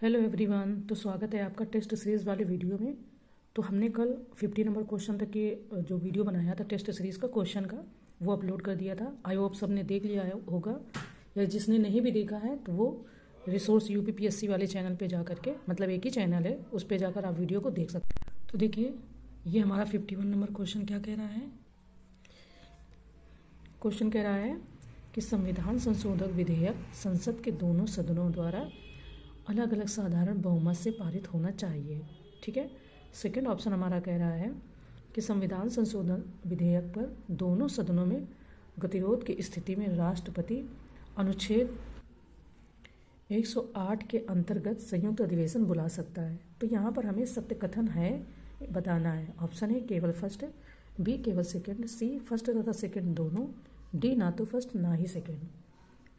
Hello everyone. तो स्वागत है आपका टेस्ट सीरीज़ वाले वीडियो में। तो हमने कल 50 नंबर क्वेश्चन तक के जो वीडियो बनाया था टेस्ट सीरीज़ का क्वेश्चन का, वो अपलोड कर दिया था। आई होप सब ने देख लिया है होगा, या जिसने नहीं भी देखा है तो वो रिसोर्स यूपीपीएससी वाले चैनल पे जा करके, मतलब एक ही चैनल है, उस पर जाकर आप वीडियो को देख सकते हैं। तो देखिए, ये हमारा 51 नंबर क्वेश्चन क्या कह रहा है। क्वेश्चन कह रहा है कि संविधान संशोधक विधेयक संसद के दोनों सदनों द्वारा अलग अलग साधारण बहुमत से पारित होना चाहिए। ठीक है। सेकंड ऑप्शन हमारा कह रहा है कि संविधान संशोधन विधेयक पर दोनों सदनों में गतिरोध की स्थिति में राष्ट्रपति अनुच्छेद 108 के अंतर्गत संयुक्त अधिवेशन बुला सकता है। तो यहाँ पर हमें सत्य कथन है बताना है। ऑप्शन है केवल फर्स्ट, बी केवल सेकंड, सी फर्स्ट तथा सेकंड दोनों, डी ना तो फर्स्ट ना ही सेकंड।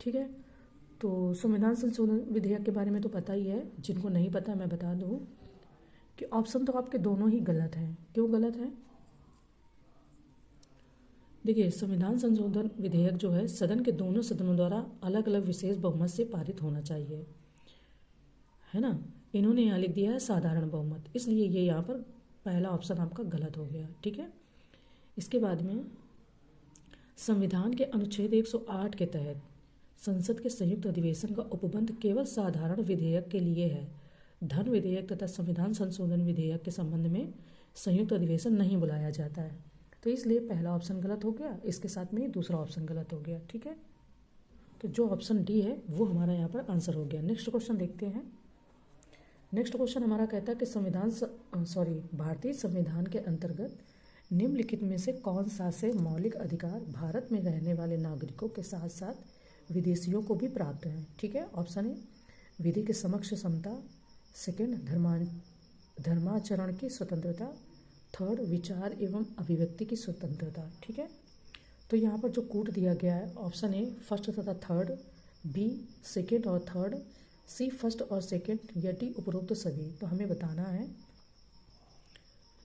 ठीक है। तो संविधान संशोधन विधेयक के बारे में तो पता ही है, जिनको नहीं पता मैं बता दूं कि ऑप्शन तो आपके दोनों ही गलत हैं। क्यों गलत है? देखिए, संविधान संशोधन विधेयक जो है सदन के दोनों सदनों द्वारा अलग अलग विशेष बहुमत से पारित होना चाहिए, है ना। इन्होंने यहाँ लिख दिया है साधारण बहुमत, इसलिए ये यहाँ पर पहला ऑप्शन आपका गलत हो गया। ठीक है। इसके बाद में संविधान के अनुच्छेद 108 के तहत संसद के संयुक्त अधिवेशन का उपबंध केवल साधारण विधेयक के लिए है। धन विधेयक तथा संविधान संशोधन विधेयक के संबंध में संयुक्त अधिवेशन नहीं बुलाया जाता है। तो इसलिए पहला ऑप्शन गलत हो गया, इसके साथ में ही दूसरा ऑप्शन गलत हो गया। ठीक है। तो जो ऑप्शन डी है वो हमारा यहाँ पर आंसर हो गया। नेक्स्ट क्वेश्चन देखते हैं। नेक्स्ट क्वेश्चन हमारा कहता है कि भारतीय संविधान के अंतर्गत निम्नलिखित में से कौन सा से मौलिक अधिकार भारत में रहने वाले नागरिकों के साथ साथ विदेशियों को भी प्राप्त हैं। ठीक है। ऑप्शन ए विधि के समक्ष समता, सेकंड धर्माचरण की स्वतंत्रता, थर्ड विचार एवं अभिव्यक्ति की स्वतंत्रता। ठीक है। तो यहाँ पर जो कूट दिया गया है, ऑप्शन ए फर्स्ट तथा थर्ड, बी सेकंड और थर्ड, सी फर्स्ट और सेकंड, या डी उपरोक्त सभी। तो हमें बताना है।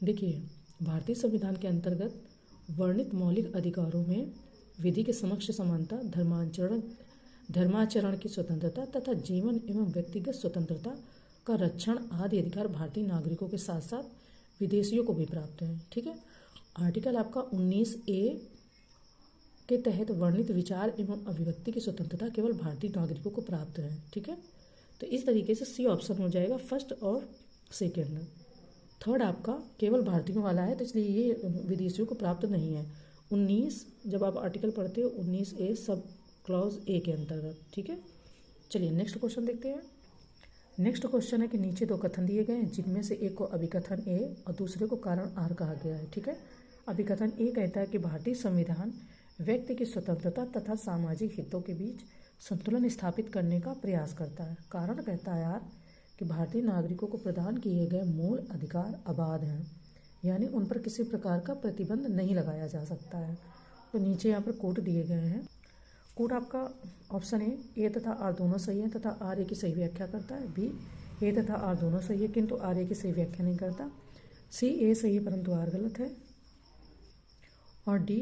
देखिए, भारतीय संविधान के अंतर्गत वर्णित मौलिक अधिकारों में विधि के समक्ष समानता, धर्माचरण की स्वतंत्रता तथा जीवन एवं व्यक्तिगत स्वतंत्रता का रक्षण आदि अधिकार भारतीय नागरिकों के साथ साथ विदेशियों को भी प्राप्त हैं। ठीक है। आर्टिकल आपका 19A के तहत वर्णित विचार एवं अभिव्यक्ति की स्वतंत्रता केवल भारतीय नागरिकों को प्राप्त है। ठीक है। तो इस तरीके से सी ऑप्शन हो जाएगा फर्स्ट और सेकेंड। थर्ड आपका केवल भारतीयों वाला है, तो इसलिए ये विदेशियों को प्राप्त नहीं है। 19 जब आप आर्टिकल पढ़ते हो 19A सब क्लॉज ए के अंतर्गत। ठीक है। चलिए नेक्स्ट क्वेश्चन देखते हैं। नेक्स्ट क्वेश्चन है कि नीचे दो कथन दिए गए हैं, जिनमें से एक को अभिकथन ए और दूसरे को कारण आर कहा गया है। ठीक है। अभिकथन ए कहता है कि भारतीय संविधान व्यक्ति की स्वतंत्रता तथा सामाजिक हितों के बीच संतुलन स्थापित करने का प्रयास करता है। कारण कहता है आर कि भारतीय नागरिकों को प्रदान किए गए मूल अधिकार अबाध हैं, यानी उन पर किसी प्रकार का प्रतिबंध नहीं लगाया जा सकता है। तो नीचे यहाँ पर कोड दिए गए हैं। कोड आपका ऑप्शन ए तथा आर दोनों सही है तथा आर ए की सही व्याख्या करता है, बी ए तथा आर दोनों सही है किंतु आर ए की सही व्याख्या नहीं करता, सी ए सही है परंतु आर गलत है, और डी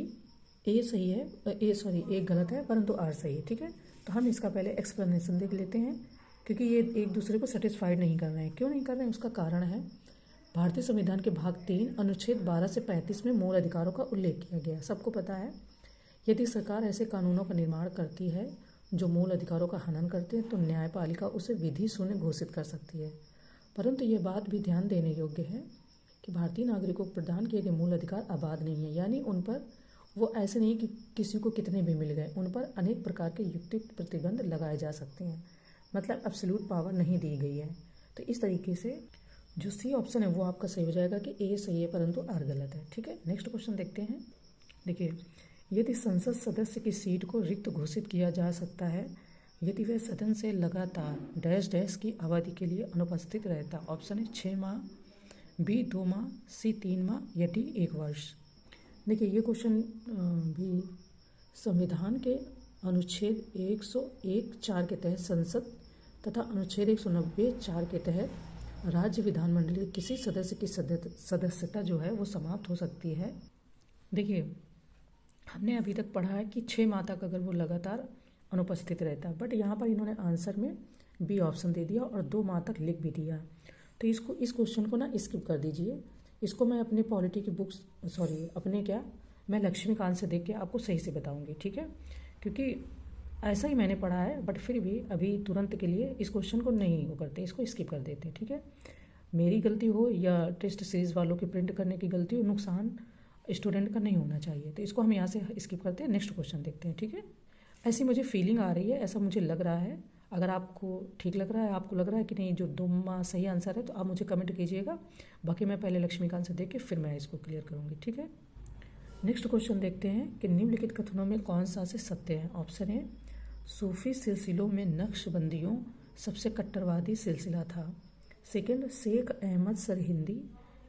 ए सही है, ए गलत है परंतु आर सही है। ठीक है। तो हम इसका पहले एक्सप्लेनेशन देख लेते हैं, क्योंकि ये एक दूसरे को सेटिस्फाइड नहीं कर रहे हैं। क्यों नहीं कर रहे हैं उसका कारण है, भारतीय संविधान के भाग 3 अनुच्छेद 12 से 35 में मूल अधिकारों का उल्लेख किया गया है। सबको पता है, यदि सरकार ऐसे कानूनों का निर्माण करती है जो मूल अधिकारों का हनन करते हैं तो न्यायपालिका उसे विधि शून्य घोषित कर सकती है। परंतु यह बात भी ध्यान देने योग्य है कि भारतीय नागरिकों को प्रदान किए गए मूल अधिकार आबाद नहीं है, यानी उन पर वो ऐसे नहीं कि किसी को कितने भी मिल गए, उन पर अनेक प्रकार के युक्तियुक्त प्रतिबंध लगाए जा सकते हैं, मतलब एब्सोल्यूट पावर नहीं दी गई है। तो इस तरीके से जो सी ऑप्शन है वो आपका सही हो जाएगा कि ए सही है परंतु आर गलत है। ठीक है। नेक्स्ट क्वेश्चन देखते हैं। देखिए, यदि संसद सदस्य की सीट को रिक्त घोषित किया जा सकता है यदि वह सदन से लगातार डैश डैश की अवधि के लिए अनुपस्थित रहता। ऑप्शन है 6 माह, बी 2 माह, सी 3 माह, या डी 1 वर्ष। देखिए, ये क्वेश्चन भी संविधान के अनुच्छेद 101(4) के तहत संसद तथा अनुच्छेद 190(4) के तहत राज्य विधानमंडल के किसी सदस्य की सदस्यता जो है वो समाप्त हो सकती है। देखिए, हमने अभी तक पढ़ा है कि 6 माह तक अगर वो लगातार अनुपस्थित रहता है, बट यहाँ पर इन्होंने आंसर में बी ऑप्शन दे दिया और 2 माह तक लिख भी दिया। तो इस क्वेश्चन को ना स्किप कर दीजिए। इसको मैं अपने पॉलिटी की बुक्स मैं लक्ष्मीकांत से देख के आपको सही से बताऊंगी, ठीक है, क्योंकि ऐसा ही मैंने पढ़ा है, बट फिर भी अभी तुरंत के लिए इस क्वेश्चन को नहीं वो करते, इसको स्किप कर देते, ठीक है। मेरी गलती हो या टेस्ट सीरीज़ वालों की प्रिंट करने की गलती हो, नुकसान स्टूडेंट का नहीं होना चाहिए। तो इसको हम यहाँ से स्किप करते हैं, नेक्स्ट क्वेश्चन देखते हैं, ठीक है। ऐसी मुझे फीलिंग आ रही है, ऐसा मुझे लग रहा है। अगर आपको ठीक लग रहा है, आपको लग रहा है कि नहीं जो 2 माह सही आंसर है, तो आप मुझे कमेंट कीजिएगा। बाकी मैं पहले लक्ष्मीकांत से देख के फिर मैं इसको क्लियर करूँगी, ठीक है। नेक्स्ट क्वेश्चन देखते हैं कि निम्नलिखित कथनों में कौन सा से सत्य है। ऑप्शन है सूफी सिलसिलों में नक्शबंदियों सबसे कट्टरवादी सिलसिला था। सेकंड, शेख अहमद सरहिंदी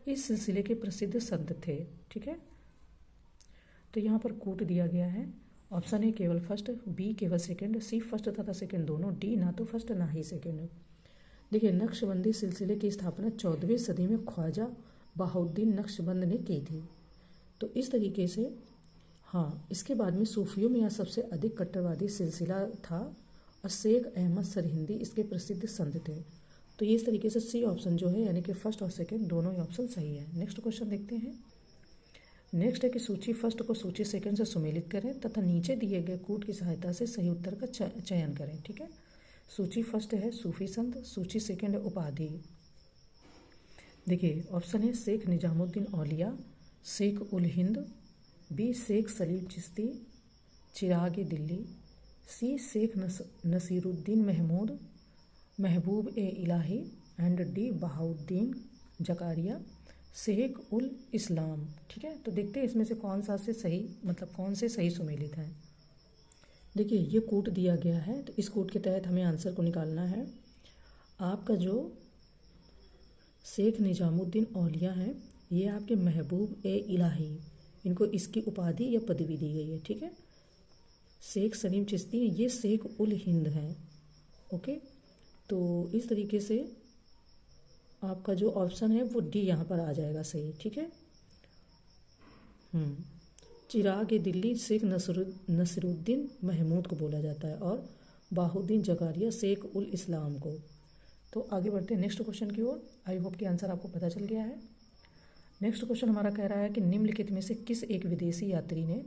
इस सिलसिले के प्रसिद्ध संत थे, ठीक है। तो यहाँ पर कोट दिया गया है। ऑप्शन ए केवल फर्स्ट, बी केवल सेकंड, सी फर्स्ट तथा सेकंड दोनों, डी ना तो फर्स्ट ना ही सेकंड। देखिए, नक्शबंदी सिलसिले की स्थापना 14वीं सदी में ख्वाजा बहाउद्दीन नक्शबंद ने की थी। तो इस तरीके से हाँ, इसके बाद में सूफियों में यह सबसे अधिक कट्टरवादी सिलसिला था और शेख अहमद सरहिंदी इसके प्रसिद्ध संत थे। तो ये इस तरीके से सी ऑप्शन जो है, यानी कि फर्स्ट और सेकंड दोनों ही ऑप्शन सही है। नेक्स्ट क्वेश्चन देखते हैं। नेक्स्ट है कि सूची फर्स्ट को सूची सेकंड से सुमेलित करें तथा नीचे दिए गए कूट की सहायता से सही उत्तर का चयन करें, ठीक है। सूची फर्स्ट है सूफी संत, सूची सेकंड है उपाधि। देखिए, ऑप्शन है शेख निजामुद्दीन औलिया, Sheikh ul Hind, B Sheikh Salim Chishti, Chirag Delhi, C Sheikh Naseeruddin Mehboob A Ilahi and D Bahauddin Zachariah Sheikh ul Islam, ठीक है। तो देखते हैं इसमें से कौन सा से सही, मतलब कौन से सही सुमेलित हैं। देखिए, ये कोट दिया गया है, तो इस कोट के तहत हमें आंसर को निकालना है। आपका जो शेख निजामुद्दीन औलिया है, ये आपके महबूब ए इलाही, इनको इसकी उपाधि या पदवी दी गई है, ठीक है। शेख सलीम चिश्ती, ये शेख उल हिंद हैं, ओके। तो इस तरीके से आपका जो ऑप्शन है वो डी यहाँ पर आ जाएगा सही, ठीक है। चिराग दिल्ली शेख नसरुद्दीन महमूद को बोला जाता है और बाहुद्दीन जकारिया शेख उल इस्लाम को। तो आगे बढ़ते हैं नेक्स्ट क्वेश्चन की ओर। आई होप कि आंसर आपको पता चल गया है। नेक्स्ट क्वेश्चन हमारा कह रहा है कि निम्नलिखित में से किस एक विदेशी यात्री ने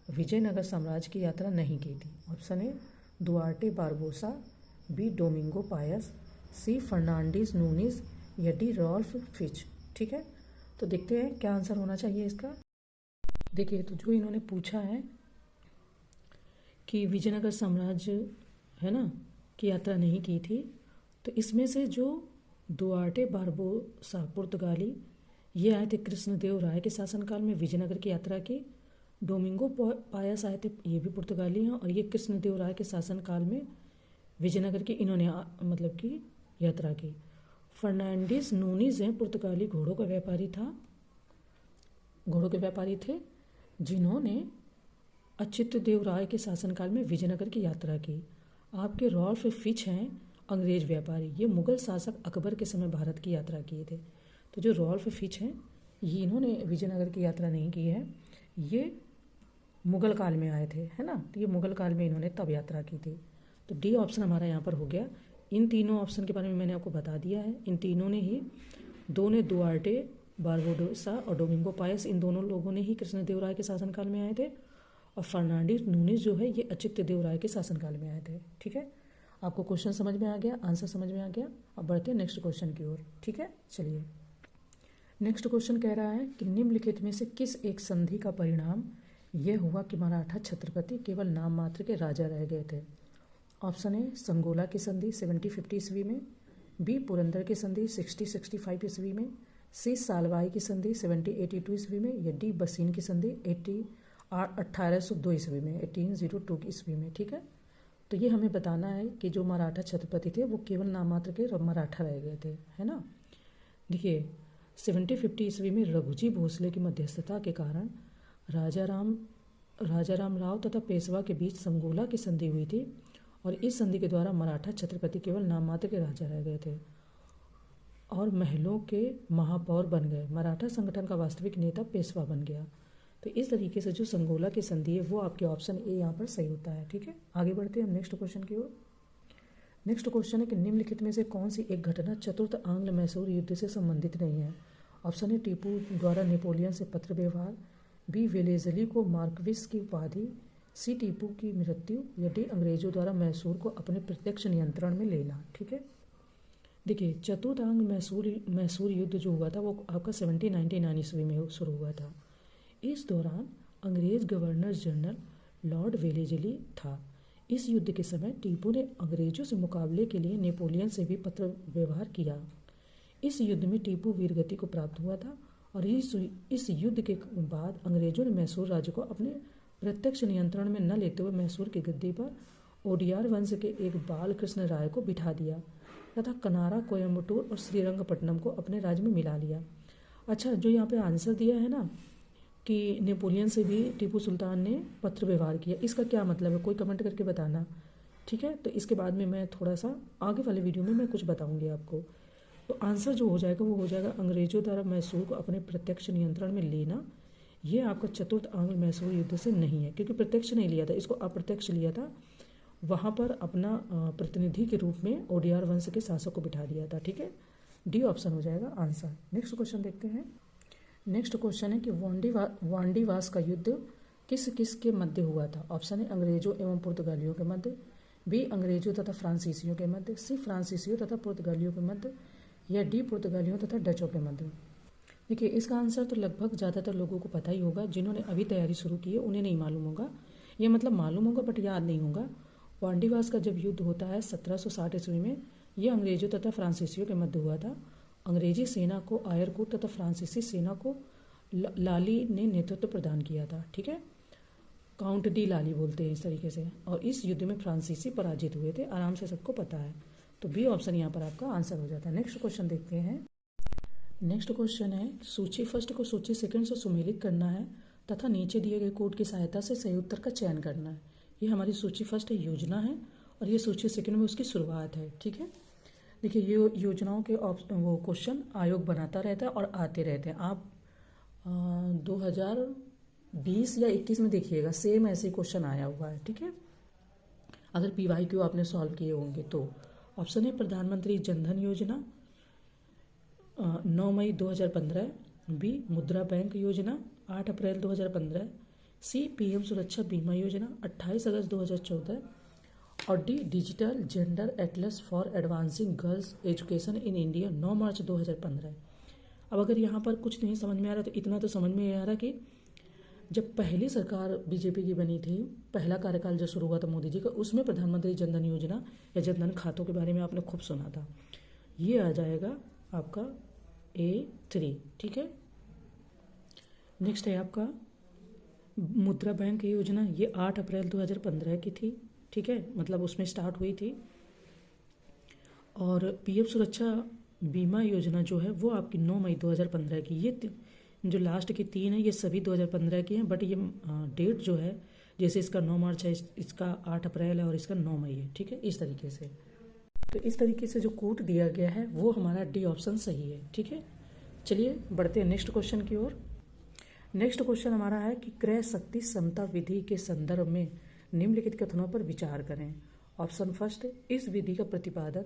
विजयनगर साम्राज्य की यात्रा नहीं की थी। Option A Duarte Barbosa, B Domingo Paes, C Fernandes Nunes या डी रॉल्फ फिच, ठीक है। तो देखते हैं क्या आंसर होना चाहिए इसका। देखिए, तो जो इन्होंने पूछा है कि विजयनगर साम्राज्य है ना की यात्रा नहीं की थी, तो इसमें से जो दुआर्टे बारबोसा पुर्तगाली, ये आए थे कृष्णदेव राय के शासनकाल में विजयनगर की यात्रा की। डोमिंगो पायस आए थे, ये भी पुर्तगाली हैं और ये कृष्णदेव राय के शासनकाल में विजयनगर की इन्होंने मतलब कि यात्रा की। फर्नांडिस नूनिस हैं, पुर्तगाली घोड़ों के व्यापारी थे, जिन्होंने अच्युतदेव राय के शासनकाल में विजयनगर की यात्रा की। आपके रॉल्फ फिच हैं अंग्रेज व्यापारी, ये मुगल शासक अकबर के समय भारत की यात्रा किए थे। तो जो रॉल्फ फिच हैं, ये इन्होंने विजयनगर की यात्रा नहीं की है, ये मुगल काल में आए थे, है ना। तो ये मुगल काल में इन्होंने तब यात्रा की थी। तो डी ऑप्शन हमारा यहाँ पर हो गया। इन तीनों ऑप्शन के बारे में मैंने आपको बता दिया है। इन तीनों ने ही, दो ने दुआर्टे बारबोसा और डोमिंगो पायस, इन दोनों लोगों ने ही कृष्णदेव राय के शासनकाल में आए थे, और फर्नांडिस नूनिस जो है ये अच्युतदेव राय के शासनकाल में आए थे, ठीक है। आपको क्वेश्चन समझ में आ गया, आंसर समझ में आ गया। अब बढ़ते हैं नेक्स्ट क्वेश्चन की ओर, ठीक है। चलिए, नेक्स्ट क्वेश्चन कह रहा है कि निम्नलिखित में से किस एक संधि का परिणाम यह हुआ कि मराठा छत्रपति केवल नाम मात्र के राजा रह गए थे। ऑप्शन ए संगोला की संधि 70-50 ईस्वी में, बी पुरंदर की संधि 60-65 ईस्वी में, सी सालवाई की संधि 70-82 ईस्वी में, या डी बसीन की संधि 1802 ईस्वी में, 1802 ईस्वी में, ठीक है। तो ये हमें बताना है कि जो मराठा छत्रपति थे वो केवल नाम मात्र के मराठा रह गए थे, है ना। देखिए, 70-50 ईस्वी में रघुजी भोसले की मध्यस्थता के कारण राजा राम राव तथा पेशवा के बीच संगोला की संधि हुई थी, और इस संधि के द्वारा मराठा छत्रपति केवल नाम मात्र के राजा रह गए थे और महलों के महापौर बन गए। मराठा संगठन का वास्तविक नेता पेशवा बन गया। तो इस तरीके से जो संगोला की संधि है वो आपके ऑप्शन ए यहाँ पर सही होता है, ठीक है। आगे बढ़ते हैं हम नेक्स्ट क्वेश्चन की ओर। नेक्स्ट क्वेश्चन है कि निम्नलिखित में से कौन सी एक घटना चतुर्थ आंग्ल मैसूर युद्ध से संबंधित नहीं है। ऑप्शन है टीपू द्वारा नेपोलियन से पत्र व्यवहार, बी वेलेजली को मार्कविस की उपाधि, सी टीपू की मृत्यु, या डी अंग्रेजों द्वारा मैसूर को अपने प्रत्यक्ष नियंत्रण में लेना। ठीक है, देखिए चतुर्थ आंग्ल मैसूर युद्ध जो हुआ था वो आपका 1799 ईस्वी में शुरू हुआ था। इस दौरान अंग्रेज गवर्नर जनरल लॉर्ड वेलेजली था। इस युद्ध के समय टीपू ने अंग्रेजों से मुकाबले के लिए नेपोलियन से भी पत्र व्यवहार किया। इस युद्ध में टीपू वीरगति को प्राप्त हुआ था और इस युद्ध के बाद अंग्रेजों ने मैसूर राज्य को अपने प्रत्यक्ष नियंत्रण में न लेते हुए मैसूर की गद्दी पर ओडियार वंश के एक बाल कृष्ण राय को बिठा दिया तथा कनारा, कोयम्बटूर और श्रीरंगपट्टनम को अपने राज्य में मिला लिया। अच्छा, जो यहाँ पे आंसर दिया है ना कि नेपोलियन से भी टीपू सुल्तान ने पत्र व्यवहार किया, इसका क्या मतलब है, कोई कमेंट करके बताना। ठीक है, तो इसके बाद में मैं थोड़ा सा आगे वाले वीडियो में मैं कुछ बताऊंगी आपको। तो आंसर जो हो जाएगा वो हो जाएगा अंग्रेजों द्वारा मैसूर को अपने प्रत्यक्ष नियंत्रण में लेना। ये आपका चतुर्थ आंग्ल मैसूर युद्ध से नहीं है, क्योंकि प्रत्यक्ष नहीं लिया था, इसको अप्रत्यक्ष लिया था। वहाँ पर अपना प्रतिनिधि के रूप में ओडियार वंश के शासक को बिठा दिया था। ठीक है, डी ऑप्शन हो जाएगा आंसर। नेक्स्ट क्वेश्चन देखते हैं। नेक्स्ट क्वेश्चन है कि वांडीवास का युद्ध किस किस के मध्य हुआ था। ऑप्शन है अंग्रेजों एवं पुर्तगालियों के मध्य, बी अंग्रेजों तथा फ्रांसीसियों के मध्य, सी फ्रांसीसियों तथा पुर्तगालियों के मध्य, या डी पुर्तगालियों तथा डचों के मध्य। देखिए इसका आंसर तो लगभग ज़्यादातर लोगों को पता ही होगा, जिन्होंने अभी तैयारी शुरू की है उन्हें नहीं मालूम होगा, ये मतलब मालूम होगा बट याद नहीं होगा। वांडीवास का जब युद्ध होता है 1760 ईस्वी में, यह अंग्रेजों तथा फ्रांसीसियों के मध्य हुआ था। अंग्रेजी सेना को आयरकूट तथा फ्रांसीसी सेना को लाली ने नेतृत्व प्रदान किया था। ठीक है, काउंट डी लाली बोलते हैं इस तरीके से। और इस युद्ध में फ्रांसीसी पराजित हुए थे, आराम से सबको पता है। तो बी ऑप्शन यहाँ पर आपका आंसर हो जाता है। नेक्स्ट क्वेश्चन देखते हैं। नेक्स्ट क्वेश्चन है सूची फर्स्ट को सूची सेकंड से सुमेलित करना है तथा नीचे दिए गए कोड की सहायता से सही उत्तर का चयन करना है। ये हमारी सूची फर्स्ट योजना है और ये सूची सेकंड में उसकी शुरुआत है। ठीक है, देखिए ये योजनाओं के वो क्वेश्चन आयोग बनाता रहता है और आते रहते हैं। आप 2020 या 21 में देखिएगा सेम ऐसे क्वेश्चन आया हुआ है। ठीक है, अगर PYQ आपने सॉल्व किए होंगे तो। ऑप्शन है प्रधानमंत्री जनधन योजना 9 मई 2015, बी मुद्रा बैंक योजना 8 अप्रैल 2015, सी PM सुरक्षा बीमा योजना 28 अगस्त 2014 और D digital gender Atlas for advancing girls education in India 9 मार्च 2015। अब अगर यहाँ पर कुछ नहीं समझ में आ रहा तो इतना तो समझ में आ रहा कि जब पहली सरकार BJP की बनी थी, पहला कार्यकाल जो शुरू हुआ था मोदी जी का, उसमें प्रधानमंत्री जनधन योजना या जनधन खातों के बारे में आपने खूब सुना था। ये आ जाएगा आपका A3। ठीक है, नेक्स्ट है आपका मुद्रा बैंक योजना, ये 8 अप्रैल 2015 की थी। ठीक है, मतलब उसमें स्टार्ट हुई थी। और PM सुरक्षा बीमा योजना जो है वो आपकी 9 मई 2015 की। ये जो लास्ट की 3 है ये सभी 2015 की हैं, बट ये डेट जो है जैसे इसका 9 मार्च है, इसका 8 अप्रैल है और इसका 9 मई है। ठीक है, इस तरीके से। तो इस तरीके से जो कोड दिया गया है वो हमारा डी ऑप्शन सही है। ठीक है, चलिए बढ़ते हैं नेक्स्ट क्वेश्चन की ओर। नेक्स्ट क्वेश्चन हमारा है कि क्रय शक्ति समता विधि के संदर्भ में निम्नलिखित कथनों पर विचार करें। ऑप्शन फर्स्ट, इस विधि का प्रतिपादन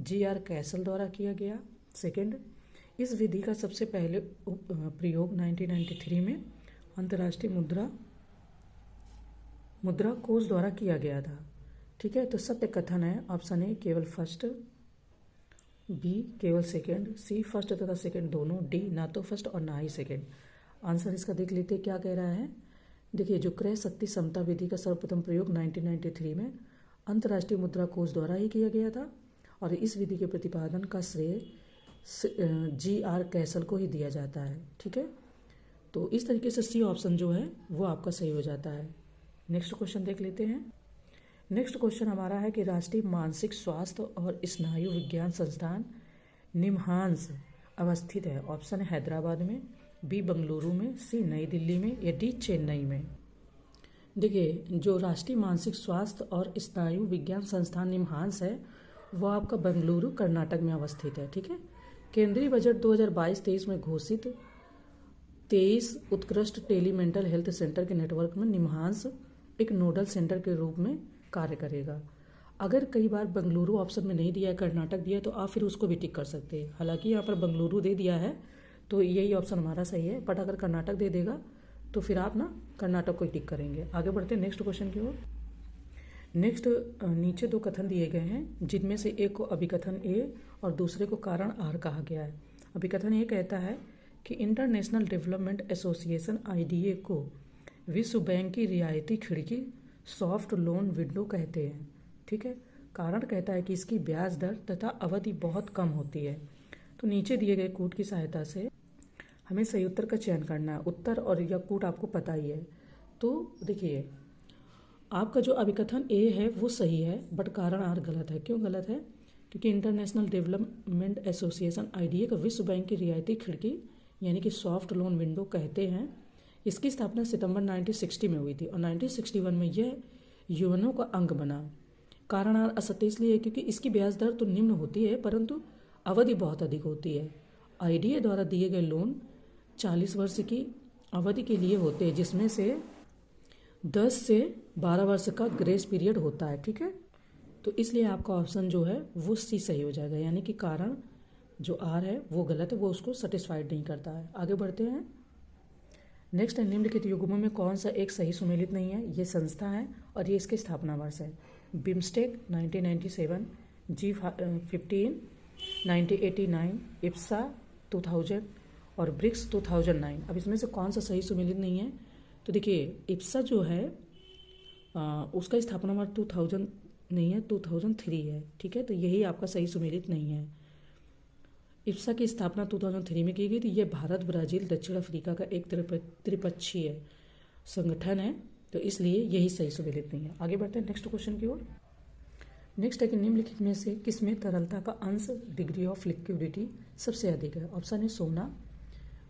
GR कैसल द्वारा किया गया। सेकंड, इस विधि का सबसे पहले प्रयोग 1993 में अंतर्राष्ट्रीय मुद्रा कोष द्वारा किया गया था। ठीक है, तो सत्य कथन है ऑप्शन ए केवल फर्स्ट, बी केवल सेकंड, सी फर्स्ट तथा सेकंड दोनों, डी ना तो फर्स्ट और ना ही सेकंड। आंसर इसका देख लेते क्या कह रहा है। देखिए जो क्रय शक्ति समता विधि का सर्वप्रथम प्रयोग 1993 में अंतर्राष्ट्रीय मुद्रा कोष द्वारा ही किया गया था और इस विधि के प्रतिपादन का श्रेय GR कैसल को ही दिया जाता है। ठीक है, तो इस तरीके से सी ऑप्शन जो है वो आपका सही हो जाता है। नेक्स्ट क्वेश्चन देख लेते हैं। नेक्स्ट क्वेश्चन हमारा है कि राष्ट्रीय मानसिक स्वास्थ्य और स्नायु विज्ञान संस्थान निम्हांस अवस्थित है। ऑप्शन है हैदराबाद में, बी बंगलुरु में, सी नई दिल्ली में, या डी चेन्नई में। देखिए जो राष्ट्रीय मानसिक स्वास्थ्य और स्नायु विज्ञान संस्थान निम्हांस है वो आपका बेंगलुरु कर्नाटक में अवस्थित है। ठीक है, केंद्रीय बजट 2022-23 में घोषित 23 उत्कृष्ट टेलीमेंटल हेल्थ सेंटर के नेटवर्क में निम्हांस एक नोडल सेंटर के रूप में कार्य करेगा। अगर कई बार बेंगलुरु ऑप्शन में नहीं दिया है, कर्नाटक दिया है, तो आप फिर उसको भी टिक कर सकते हैं। हालांकि यहाँ पर बेंगलुरु दे दिया है तो यही ऑप्शन हमारा सही है, बट अगर कर्नाटक दे देगा तो फिर आप ना कर्नाटक को ही टिक करेंगे। आगे बढ़ते हैं नेक्स्ट क्वेश्चन की ओर। नेक्स्ट नीचे दो कथन दिए गए हैं, जिनमें से एक को अभिकथन ए और दूसरे को कारण आर कहा गया है। अभिकथन ए कहता है कि इंटरनेशनल डेवलपमेंट एसोसिएशन IDA को विश्व बैंक की रियायती खिड़की सॉफ्ट लोन विंडो कहते हैं। ठीक है। कारण कहता है कि इसकी ब्याज दर तथा अवधि बहुत कम होती है। तो नीचे दिए गए कूट की सहायता से हमें सही उत्तर का चयन करना है। उत्तर और यह कूट आपको पता ही है। तो देखिए, आपका जो अभिकथन ए है वो सही है, बट कारण आर गलत है। क्यों गलत है? क्योंकि इंटरनेशनल डेवलपमेंट एसोसिएशन IDA को विश्व बैंक की रियायती खिड़की यानी कि सॉफ्ट लोन विंडो कहते हैं। इसकी स्थापना सितंबर 1960 में हुई थी और 1961 में यह यूएनओ का अंग बना। कारण आर असत्य इसलिए है क्योंकि इसकी ब्याज दर तो निम्न होती है परंतु अवधि बहुत अधिक होती है। IDA द्वारा दिए गए लोन 40 वर्ष की अवधि के लिए होते हैं, जिसमें से 10 से 12 वर्ष का ग्रेस पीरियड होता है। ठीक है। तो इसलिए आपका ऑप्शन जो है वो सी सही हो जाएगा, यानी कि कारण जो आर है वो गलत है, वो उसको सेटिस्फाइड नहीं करता है। आगे बढ़ते हैं। नेक्स्ट है, निम्नलिखित युग्मों में कौन सा एक सही सुमेलित नहीं है? ये संस्था है और ये इसके स्थापना वर्ष है। बिम्स्टेक 1997, G15 1989, इप्सा 2000 और ब्रिक्स 2009। अब इसमें से कौन सा सही सुमेलित नहीं है? तो देखिए, इप्सा जो है उसका स्थापना वर्ष 2000 नहीं है, 2003 है। ठीक है। तो यही आपका सही सुमेलित नहीं है। इप्सा की स्थापना 2003 में की गई थी। यह भारत, ब्राज़ील, दक्षिण अफ्रीका का एक त्रिपक्षीय संगठन है, तो इसलिए यही सही सुमेलित नहीं है। आगे बढ़ते हैं नेक्स्ट क्वेश्चन की ओर। नेक्स्ट है कि निम्नलिखित में से किसमें तरलता का अंश डिग्री ऑफ लिक्विडिटी सबसे अधिक है? ऑप्शन है सोना,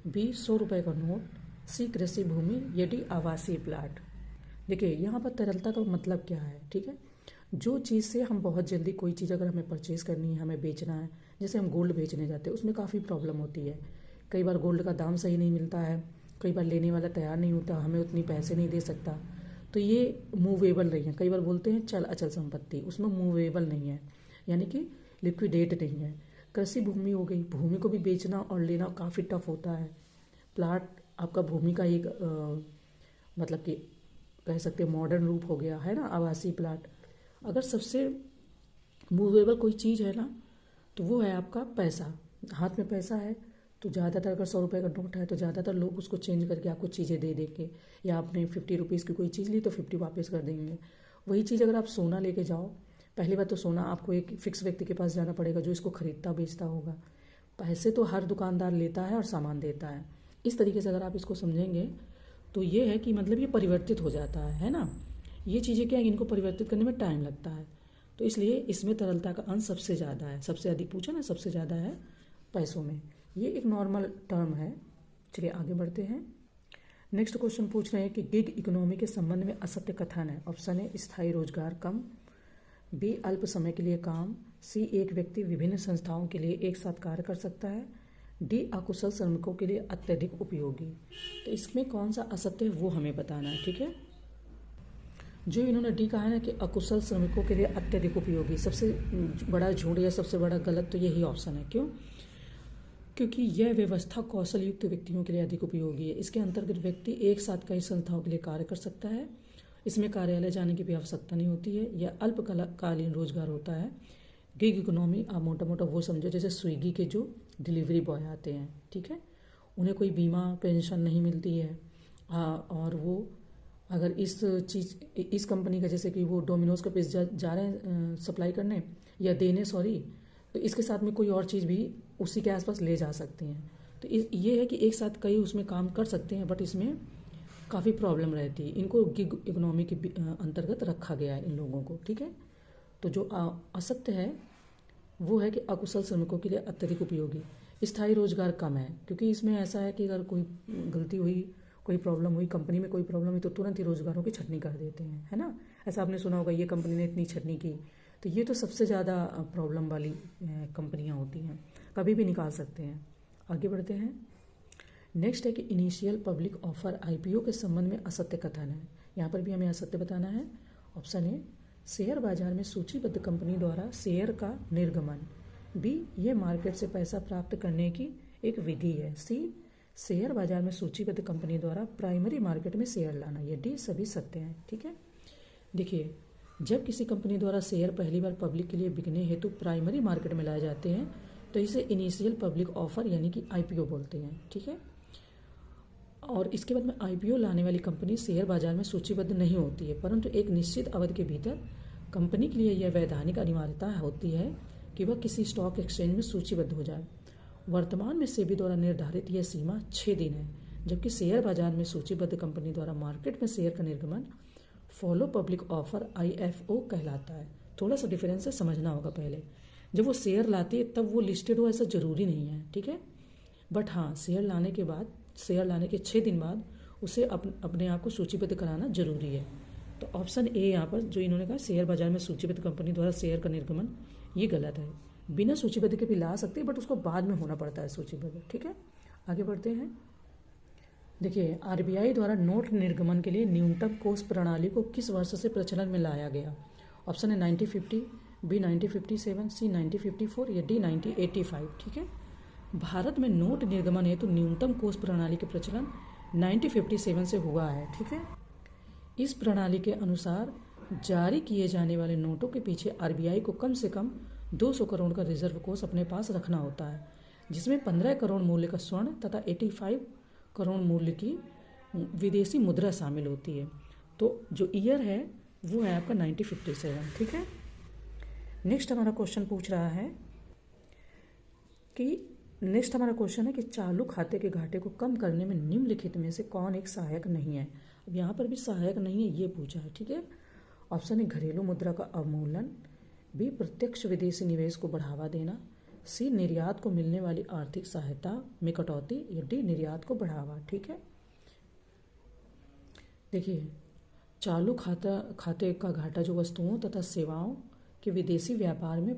बी 100 रुपये का नोट, सी कृषि भूमि, या डी आवासीय प्लाट। देखिए, यहाँ पर तरलता का मतलब क्या है? ठीक है। जो चीज़ से हम बहुत जल्दी, कोई चीज़ अगर हमें परचेज करनी है, हमें बेचना है, जैसे हम गोल्ड बेचने जाते हैं, उसमें काफ़ी प्रॉब्लम होती है। कई बार गोल्ड का दाम सही नहीं मिलता है, कई बार लेने वाला तैयार नहीं होता, हमें उतनी पैसे नहीं दे सकता। तो ये मूवेबल नहीं है। कई बार बोलते हैं चल अचल संपत्ति, उसमें मूवेबल नहीं है, यानी कि लिक्विडेट नहीं है। कृषि भूमि हो गई, भूमि को भी बेचना और लेना काफ़ी टफ होता है। प्लाट आपका भूमि का एक मतलब कि कह सकते हैं मॉडर्न रूप हो गया है ना, आवासीय प्लाट। अगर सबसे मूवेबल कोई चीज़ है ना, तो वो है आपका पैसा। हाथ में पैसा है तो ज़्यादातर, अगर 100 रुपये का नोट है तो ज़्यादातर लोग उसको चेंज करके आपको चीज़ें दे देंगे, या आपने 50 रुपीज़ की कोई चीज़ ली तो 50 वापस कर देंगे। वही चीज़ अगर आप सोना लेके जाओ, पहली बात तो सोना आपको एक फिक्स व्यक्ति के पास जाना पड़ेगा जो इसको खरीदता बेचता होगा। पैसे तो हर दुकानदार लेता है और सामान देता है। इस तरीके से अगर आप इसको समझेंगे तो ये है कि मतलब ये परिवर्तित हो जाता है ना। ये चीज़ें क्या है, इनको परिवर्तित करने में टाइम लगता है, तो इसलिए इसमें तरलता का अंश सबसे ज़्यादा है। सबसे अधिक पूछा ना, सबसे ज़्यादा है पैसों में। ये एक नॉर्मल टर्म है। चलिए आगे बढ़ते हैं। नेक्स्ट क्वेश्चन पूछ रहे हैं कि गिग इकोनॉमी के संबंध में असत्य कथन है। ऑप्शन है स्थायी रोजगार कम, बी अल्प समय के लिए काम, सी एक व्यक्ति विभिन्न संस्थाओं के लिए एक साथ कार्य कर सकता है, डी अकुशल श्रमिकों के लिए अत्यधिक उपयोगी। तो इसमें कौन सा असत्य है वो हमें बताना है। ठीक है। जो इन्होंने डी कहा है ना कि अकुशल श्रमिकों के लिए अत्यधिक उपयोगी, सबसे बड़ा झूठ या सबसे बड़ा गलत तो यही ऑप्शन है। क्यों? क्योंकि यह व्यवस्था कौशल युक्त व्यक्तियों के लिए अधिक उपयोगी है। इसके अंतर्गत व्यक्ति एक साथ कई संस्थाओं के लिए कार्य कर सकता है। इसमें कार्यालय जाने की भी आवश्यकता नहीं होती है। यह अल्पकालीन रोजगार होता है। गिग इकोनॉमी आप मोटा मोटा वो समझो जैसे स्विगी के जो डिलीवरी बॉय आते हैं, ठीक है, उन्हें कोई बीमा पेंशन नहीं मिलती है। और वो अगर इस कंपनी का, जैसे कि वो डोमिनोज का पिज्जा जा रहे हैं सप्लाई करने या देने, तो इसके साथ में कोई और चीज़ भी उसी के आसपास ले जा सकते हैं। तो ये है कि एक साथ कई उसमें काम कर सकते हैं, बट इसमें काफ़ी प्रॉब्लम रहती है। इनको गिग इकोनॉमी के अंतर्गत रखा गया है इन लोगों को। ठीक है। तो जो असत्य है वो है कि अकुशल श्रमिकों के लिए अत्यधिक उपयोगी। स्थायी रोजगार कम है, क्योंकि इसमें ऐसा है कि अगर कोई गलती हुई, कोई प्रॉब्लम हुई, कंपनी में कोई प्रॉब्लम हुई, तो तुरंत ही रोजगारों की छटनी कर देते हैं, है ना। ऐसा आपने सुना होगा, ये कंपनी ने इतनी छटनी की। तो ये तो सबसे ज़्यादा प्रॉब्लम वाली कंपनियां होती हैं, कभी भी निकाल सकते हैं। आगे बढ़ते हैं। नेक्स्ट है कि इनिशियल पब्लिक ऑफर IPO के संबंध में असत्य कथन है। यहाँ पर भी हमें असत्य बताना है। ऑप्शन ए शेयर बाजार में सूचीबद्ध कंपनी द्वारा शेयर का निर्गमन। बी, ये मार्केट से पैसा प्राप्त करने की एक विधि है। सी, शेयर बाजार में सूचीबद्ध कंपनी द्वारा प्राइमरी मार्केट में शेयर लाना। ये डी सभी सत्य हैं। ठीक है, देखिए, जब किसी कंपनी द्वारा शेयर पहली बार पब्लिक के लिए बिकने हेतु प्राइमरी मार्केट में लाए जाते हैं तो इसे इनिशियल पब्लिक ऑफर यानी कि आईपीओ बोलते हैं। ठीक है, और इसके बाद में आईपीओ लाने वाली कंपनी शेयर बाजार में सूचीबद्ध नहीं होती है, परंतु एक निश्चित अवधि के भीतर कंपनी के लिए यह वैधानिक अनिवार्यता होती है कि वह किसी स्टॉक एक्सचेंज में सूचीबद्ध हो जाए। वर्तमान में सेबी द्वारा निर्धारित यह सीमा 6 दिन है, जबकि शेयर बाजार में सूचीबद्ध कंपनी द्वारा मार्केट में शेयर का निर्गमन फॉलो पब्लिक ऑफर आईएफओ कहलाता है। थोड़ा सा डिफरेंस है, समझना होगा। पहले जब वो शेयर लाती है तब वो लिस्टेड हो ऐसा ज़रूरी नहीं है। ठीक है, बट हाँ, शेयर लाने के बाद, शेयर लाने के 6 दिन बाद उसे अपने आप को सूचीबद्ध कराना जरूरी है। तो ऑप्शन ए यहाँ पर जो इन्होंने कहा, शेयर बाजार में सूचीबद्ध कंपनी द्वारा शेयर का निर्गमन, ये गलत है। बिना सूचीबद्ध के भी ला सकते हैं, बट उसको बाद में होना पड़ता है सूचीबद्ध। ठीक है, आगे बढ़ते हैं। देखिए, आरबीआई द्वारा नोट निर्गमन के लिए न्यूनतम कोष प्रणाली को किस वर्ष से प्रचलन में लाया गया? ऑप्शन है 1950, बी 1957, सी 1954 या डी 1985। ठीक है, भारत में नोट निर्गमन हेतु न्यूनतम कोष प्रणाली के प्रचलन 1957 से हुआ है। ठीक है, इस प्रणाली के अनुसार जारी किए जाने वाले नोटों के पीछे आरबीआई को कम से कम 200 करोड़ का रिजर्व कोष अपने पास रखना होता है, जिसमें 15 करोड़ मूल्य का स्वर्ण तथा 85 करोड़ मूल्य की विदेशी मुद्रा शामिल होती है। तो जो ईयर है वो है आपका 1957। ठीक है, नेक्स्ट हमारा क्वेश्चन पूछ रहा है कि चालू खाते के घाटे को कम करने में निम्नलिखित में से कौन एक सहायक नहीं है? अब यहाँ पर भी सहायक नहीं है ये पूछा है। ठीक है, ऑप्शन है घरेलू मुद्रा का अवमूल्यन, बी प्रत्यक्ष विदेशी निवेश को बढ़ावा देना, सी निर्यात को मिलने वाली आर्थिक सहायता में कटौती, या डी निर्यात को बढ़ावा। ठीक है, देखिए, चालू खाते का घाटा जो वस्तुओं तथा सेवाओं के विदेशी व्यापार में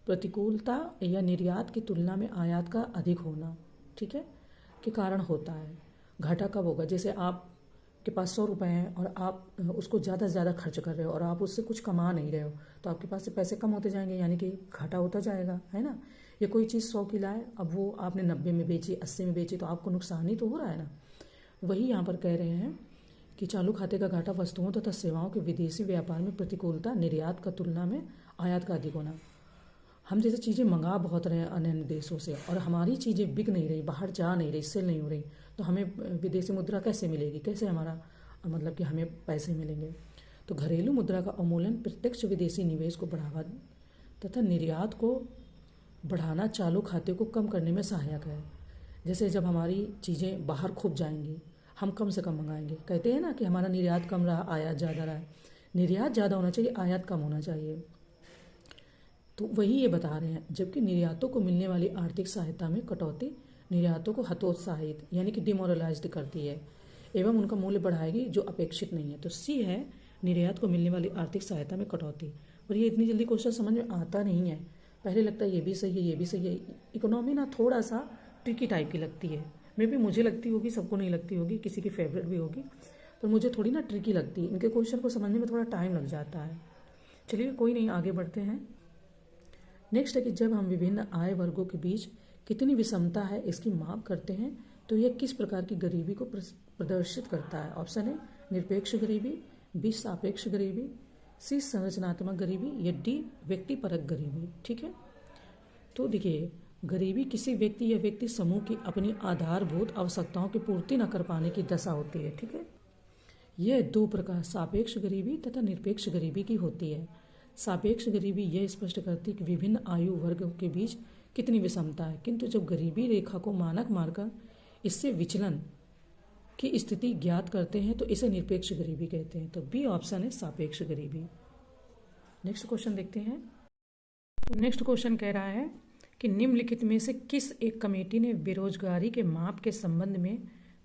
प्रतिकूलता या निर्यात की तुलना में आयात का अधिक होना, ठीक है, के कारण होता है। घाटा कब होगा? जैसे आप के पास 100 रुपये हैं और आप उसको ज़्यादा से ज़्यादा खर्च कर रहे हो और आप उससे कुछ कमा नहीं रहे हो, तो आपके पास से पैसे कम होते जाएंगे, यानी कि घाटा होता जाएगा, है ना। ये कोई चीज़ 100 की लाए, अब वो आपने 90 में बेची, 80 में बेची, तो आपको नुकसान ही तो हो रहा है ना। वही यहाँ पर कह रहे हैं कि चालू खाते का घाटा वस्तुओं तथा सेवाओं के विदेशी व्यापार में प्रतिकूलता, निर्यात का तुलना में आयात का अधिक होना। हम जैसे चीज़ें मंगा बहुत रहे हैं अन्य देशों से और हमारी चीज़ें बिक नहीं रही, बाहर जा नहीं रही, सेल नहीं हो रही, तो हमें विदेशी मुद्रा कैसे मिलेगी? कैसे हमारा मतलब कि हमें पैसे मिलेंगे? तो घरेलू मुद्रा का अवमूल्यन प्रत्यक्ष विदेशी निवेश को बढ़ावा तथा निर्यात को बढ़ाना चालू खाते को कम करने में सहायक है। जैसे जब हमारी चीज़ें बाहर खूब जाएंगी, हम कम से कम मंगाएंगे। कहते हैं ना कि हमारा निर्यात कम रहा, आयात ज़्यादा रहा है। निर्यात ज़्यादा होना चाहिए, आयात कम होना चाहिए। तो वही ये बता रहे हैं, जबकि निर्यातों को मिलने वाली आर्थिक सहायता में कटौती निर्यातों को हतोत्साहित यानी कि डिमोरलाइज्ड करती है एवं उनका मूल्य बढ़ाएगी जो अपेक्षित नहीं है। तो सी है निर्यात को मिलने वाली आर्थिक सहायता में कटौती। और ये इतनी जल्दी क्वेश्चन समझ में आता नहीं है, पहले लगता है ये भी सही है, ये भी सही है। इकोनॉमी ना थोड़ा सा ट्रिकी टाइप की लगती है, मे भी मुझे लगती होगी, सबको नहीं लगती होगी, किसी की फेवरेट भी होगी, पर मुझे थोड़ी ना ट्रिकी लगती है। इनके क्वेश्चन को समझने में थोड़ा टाइम लग जाता है। चलिए कोई नहीं, आगे बढ़ते हैं। नेक्स्ट है कि जब हम विभिन्न आय वर्गों के बीच कितनी विषमता है इसकी माप करते हैं तो यह किस प्रकार की गरीबी को प्रदर्शित करता है? ऑप्शन है निरपेक्ष गरीबी, बी सापेक्ष गरीबी, सी संरचनात्मक गरीबी, या डी व्यक्तिपरक गरीबी। ठीक है, तो देखिए, गरीबी किसी व्यक्ति या व्यक्ति समूह की अपनी आधारभूत आवश्यकताओं की पूर्ति न कर पाने की दशा होती है। ठीक है, यह दो प्रकार सापेक्ष गरीबी तथा निरपेक्ष गरीबी की होती है। सापेक्ष गरीबी यह स्पष्ट करती है कि विभिन्न आयु वर्गों के बीच कितनी विषमता है, किंतु जब गरीबी रेखा को मानक मानकर इससे विचलन की स्थिति ज्ञात करते हैं तो इसे निरपेक्ष गरीबी कहते हैं। तो बी ऑप्शन है सापेक्ष गरीबी। नेक्स्ट क्वेश्चन देखते हैं। तो नेक्स्ट क्वेश्चन कह रहा है कि निम्नलिखित में से किस एक कमेटी ने बेरोजगारी के माप के संबंध में